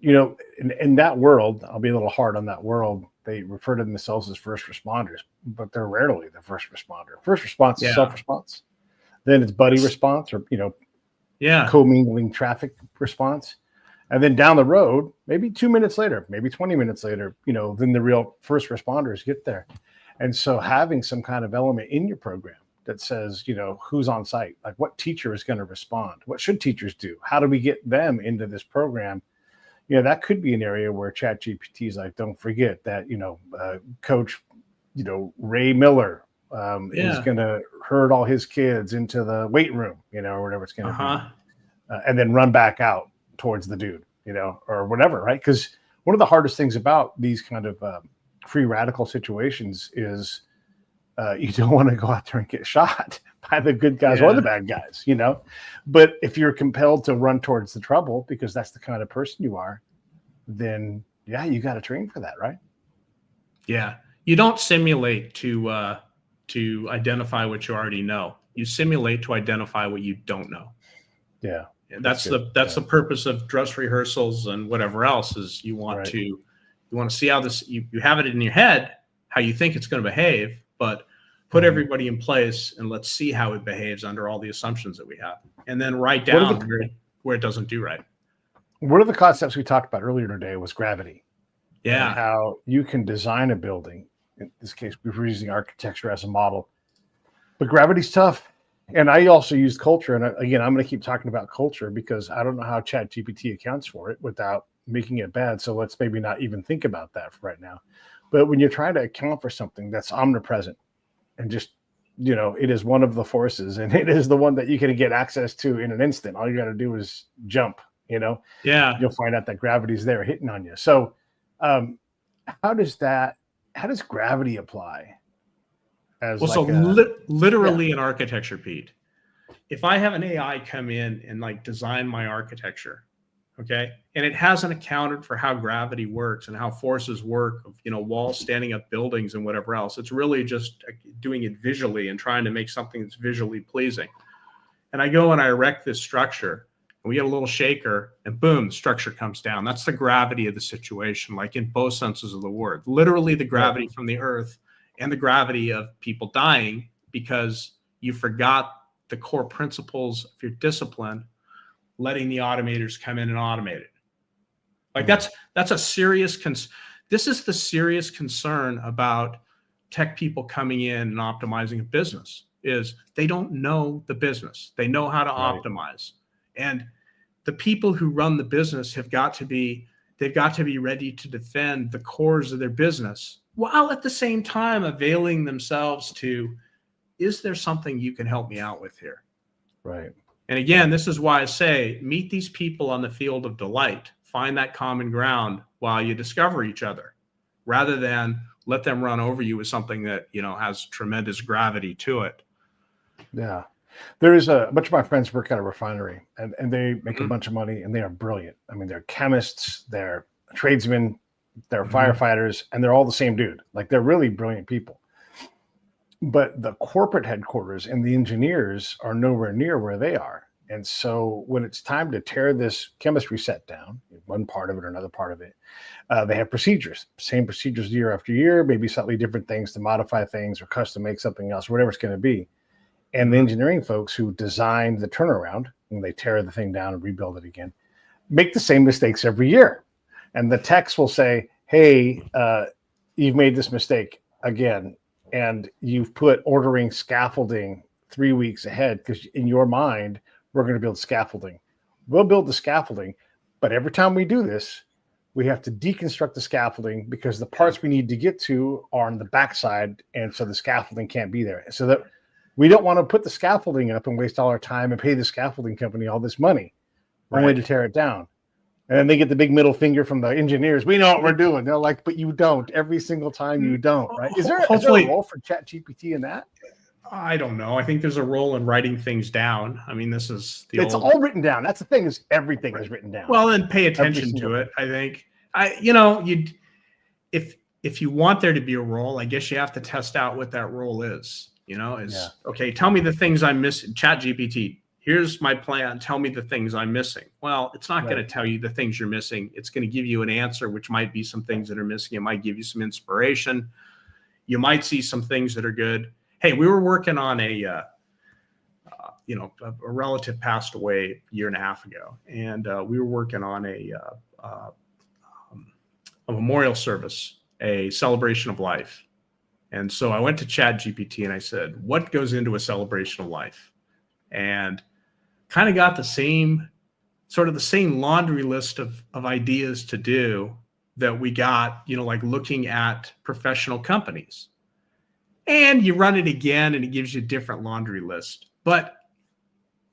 [SPEAKER 2] in that world, I'll be a little hard on that world. They refer to themselves as first responders, but they're rarely the first responder. First response is self-response. Then it's buddy response, or commingling traffic response. And then down the road, maybe 2 minutes later, maybe 20 minutes later, then the real first responders get there. And so having some kind of element in your program that says, who's on site, like what teacher is going to respond, what should teachers do, how do we get them into this program? That could be an area where Chat GPT is like, don't forget that, Coach, Ray Miller is going to herd all his kids into the weight room, or whatever it's going to be, and then run back out towards the dude, or whatever, right? Because one of the hardest things about these kind of free radical situations is you don't want to go out there and get shot by the good guys or the bad guys, But if you're compelled to run towards the trouble because that's the kind of person you are, then you got to train for that, right? Yeah.
[SPEAKER 1] You don't simulate to identify what you already know. You simulate to identify what you don't know.
[SPEAKER 2] Yeah.
[SPEAKER 1] And that's the purpose of dress rehearsals and whatever else is you want to see how this, you have it in your head, how you think it's going to behave, but put everybody in place and let's see how it behaves under all the assumptions that we have. And then write down where it doesn't do right.
[SPEAKER 2] One of the concepts we talked about earlier today was gravity.
[SPEAKER 1] Yeah.
[SPEAKER 2] And how you can design a building. In this case, we were using architecture as a model. But gravity's tough. And I also used culture. And again, I'm going to keep talking about culture because I don't know how Chat GPT accounts for it without making it bad. So let's maybe not even think about that for right now. But when you're trying to account for something that's omnipresent and just, it is one of the forces and it is the one that you can get access to in an instant. All you got to do is jump, you'll find out that gravity's there hitting on you. So how does gravity apply?
[SPEAKER 1] Literally in architecture, Pete, if I have an AI come in and like design my architecture, okay, and it hasn't accounted for how gravity works and how forces work, walls standing up buildings and whatever else, it's really just doing it visually and trying to make something that's visually pleasing. And I go and I erect this structure and we get a little shaker and boom, the structure comes down. That's the gravity of the situation, like in both senses of the word, literally the gravity from the earth and the gravity of people dying because you forgot the core principles of your discipline, letting the automators come in and automate it. Like that's a serious this is the serious concern about tech people coming in and optimizing a business is they don't know the business. They know how to optimize. And the people who run the business they've got to be ready to defend the cores of their business while at the same time availing themselves to, is there something you can help me out with here?
[SPEAKER 2] Right.
[SPEAKER 1] And again, this is why I say meet these people on the field of delight. Find that common ground while you discover each other, rather than let them run over you with something that, you know, has tremendous gravity to it.
[SPEAKER 2] Yeah. There is a bunch of my friends work at a refinery, and they make a bunch of money, and they are brilliant. I mean, they're chemists, they're tradesmen, they're firefighters, and they're all the same dude. Like, they're really brilliant people. But the corporate headquarters and the engineers are nowhere near where they are. And so when it's time to tear this chemistry set down, one part of it or another part of it, they have procedures, same procedures year after year, maybe slightly different things to modify things or custom make something else, whatever it's going to be. And the engineering folks who designed the turnaround, when they tear the thing down and rebuild it again, make the same mistakes every year. And the techs will say, hey, you've made this mistake again, and you've put ordering scaffolding 3 weeks ahead because in your mind, we're going to build scaffolding. We'll build the scaffolding, but every time we do this, we have to deconstruct the scaffolding because the parts we need to get to are on the backside, and so the scaffolding can't be there. So that we don't want to put the scaffolding up and waste all our time and pay the scaffolding company all this money only to tear it down. And then they get the big middle finger from the engineers. We know what we're doing. They're like, but you don't. Every single time you don't, right? Is there a role for ChatGPT in that?
[SPEAKER 1] I don't know. I think there's a role in writing things down. I mean, this is
[SPEAKER 2] it's all written down. That's the thing, is everything is written down.
[SPEAKER 1] Well, then pay attention to it. I think you know, if you want there to be a role, I guess you have to test out what that role is. You know, okay, tell me the things I'm missing. ChatGPT, here's my plan. Tell me the things I'm missing. Well, it's not going to tell you the things you're missing. It's going to give you an answer, which might be some things that are missing. It might give you some inspiration. You might see some things that are good. Hey, we were working on a relative passed away a year and a half ago, and we were working on a memorial service, a celebration of life. And so I went to ChatGPT and I said, what goes into a celebration of life? And kind of got the same laundry list of ideas to do that we got, you know, like looking at professional companies. And you run it again and it gives you a different laundry list. But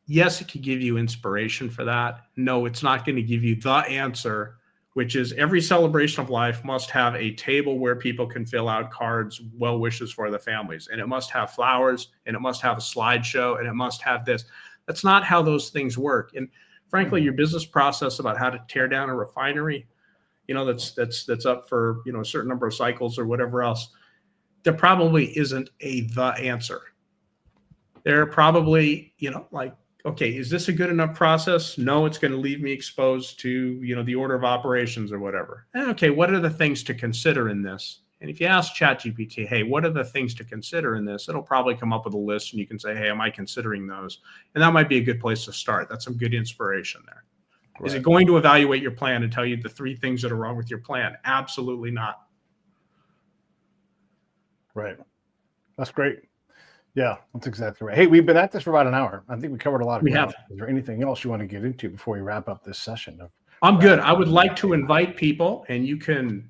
[SPEAKER 1] yes, it could give you inspiration for that. No, it's not going to give you the answer, which is every celebration of life must have a table where people can fill out cards, well wishes for the families. And it must have flowers, and it must have a slideshow, and it must have this. That's not how those things work. And frankly, your business process about how to tear down a refinery, you know, that's up for, you know, a certain number of cycles or whatever else, there probably isn't the answer. There are probably, you know, like, okay, is this a good enough process? No, it's going to leave me exposed to, you know, the order of operations or whatever. Okay, what are the things to consider in this? And if you ask ChatGPT, hey, what are the things to consider in this? It'll probably come up with a list, and you can say, hey, am I considering those? And that might be a good place to start. That's some good inspiration there. Right. Is it going to evaluate your plan and tell you the 3 things that are wrong with your plan? Absolutely not.
[SPEAKER 2] Right. That's great. Yeah, that's exactly right. Hey, we've been at this for about an hour. I think we covered a lot of ground. Is there anything else you want to get into before we wrap up this session?
[SPEAKER 1] I'm good. I would like to invite people, and you can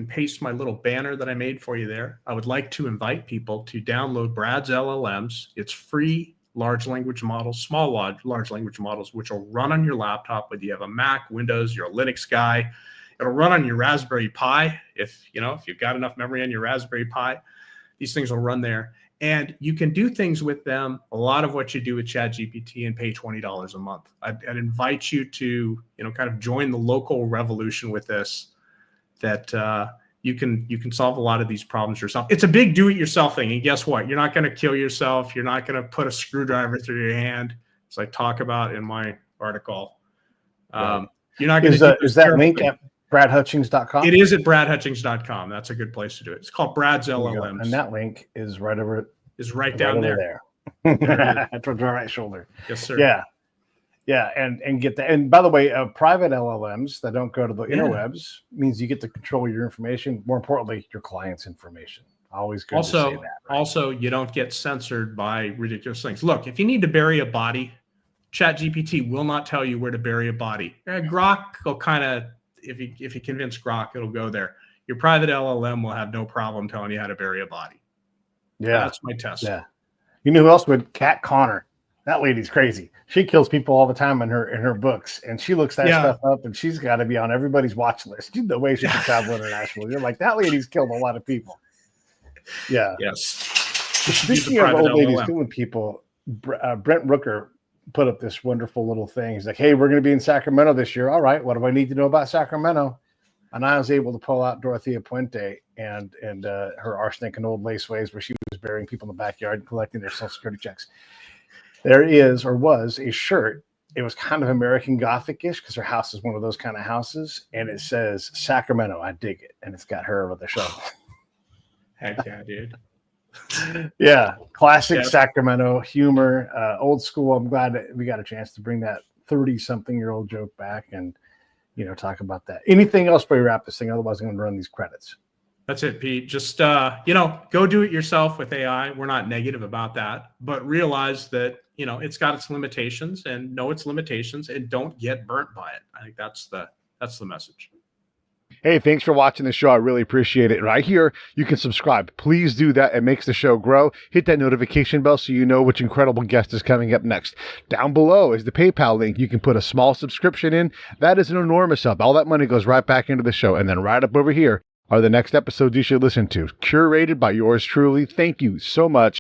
[SPEAKER 1] paste my little banner that I made for you there. I would like to invite people to download Brad's LLMs. It's free large language models, small large language models, which will run on your laptop, whether you have a Mac, Windows, you're a Linux guy. It'll run on your Raspberry Pi. If you've got enough memory on your Raspberry Pi, these things will run there. And you can do things with them, a lot of what you do with ChatGPT, and pay $20 a month. I'd invite you to, you know, kind of join the local revolution with this, that you can solve a lot of these problems yourself. It's a big do-it-yourself thing. And guess what? You're not going to kill yourself. You're not going to put a screwdriver through your hand, as I talk about in my article.
[SPEAKER 2] Right.
[SPEAKER 1] You're not going to
[SPEAKER 2] is that link at BradHutchings.com?
[SPEAKER 1] It is at BradHutchings.com. That's a good place to do it. It's called Brad's LLMs.
[SPEAKER 2] And that link is right over.
[SPEAKER 1] Is right down there.
[SPEAKER 2] Towards my right shoulder.
[SPEAKER 1] Yes, sir.
[SPEAKER 2] Yeah. Yeah. And get that. And by the way, private LLMs that don't go to the interwebs means you get to control your information. More importantly, your client's information. Always good to say that. Right?
[SPEAKER 1] Also, you don't get censored by ridiculous things. Look, if you need to bury a body, ChatGPT will not tell you where to bury a body. Grok will kind of, if you convince Grok, it'll go there. Your private LLM will have no problem telling you how to bury a body.
[SPEAKER 2] Yeah.
[SPEAKER 1] That's my test.
[SPEAKER 2] Yeah. You know who else would? Cat Connor. that lady's crazy. She kills people all the time in her books, and she looks that stuff up, and she's got to be on everybody's watch list. The way she can travel internationally, you're like, that lady's killed a lot of people. Yeah.
[SPEAKER 1] Yes.
[SPEAKER 2] Speaking of old ladies killing people, Brent Rooker put up this wonderful little thing. He's like, hey, we're going to be in Sacramento this year. All right, what do I need to know about Sacramento? And I was able to pull out Dorothea Puente and her arsenic and old lace ways, where she was burying people in the backyard and collecting their Social Security checks. There is, or was, a shirt. It was kind of American Gothic-ish because her house is one of those kind of houses. And it says, Sacramento, I dig it. And it's got her with a shovel.
[SPEAKER 1] Heck yeah, dude.
[SPEAKER 2] Yeah, classic Sacramento humor, old school. I'm glad that we got a chance to bring that 30-something-year-old joke back and, talk about that. Anything else before we wrap this thing? Otherwise, I'm going to run these credits.
[SPEAKER 1] That's it, Pete. Just, go do it yourself with AI. We're not negative about that, but realize that, it's got its limitations, and know its limitations, and don't get burnt by it. I think that's the message.
[SPEAKER 3] Hey, thanks for watching the show. I really appreciate it. Right here, you can subscribe. Please do that. It makes the show grow. Hit that notification bell so you know which incredible guest is coming up next. Down below is the PayPal link. You can put a small subscription in. That is an enormous help. All that money goes right back into the show. And then right up over here are the next episodes you should listen to, curated by yours truly. Thank you so much.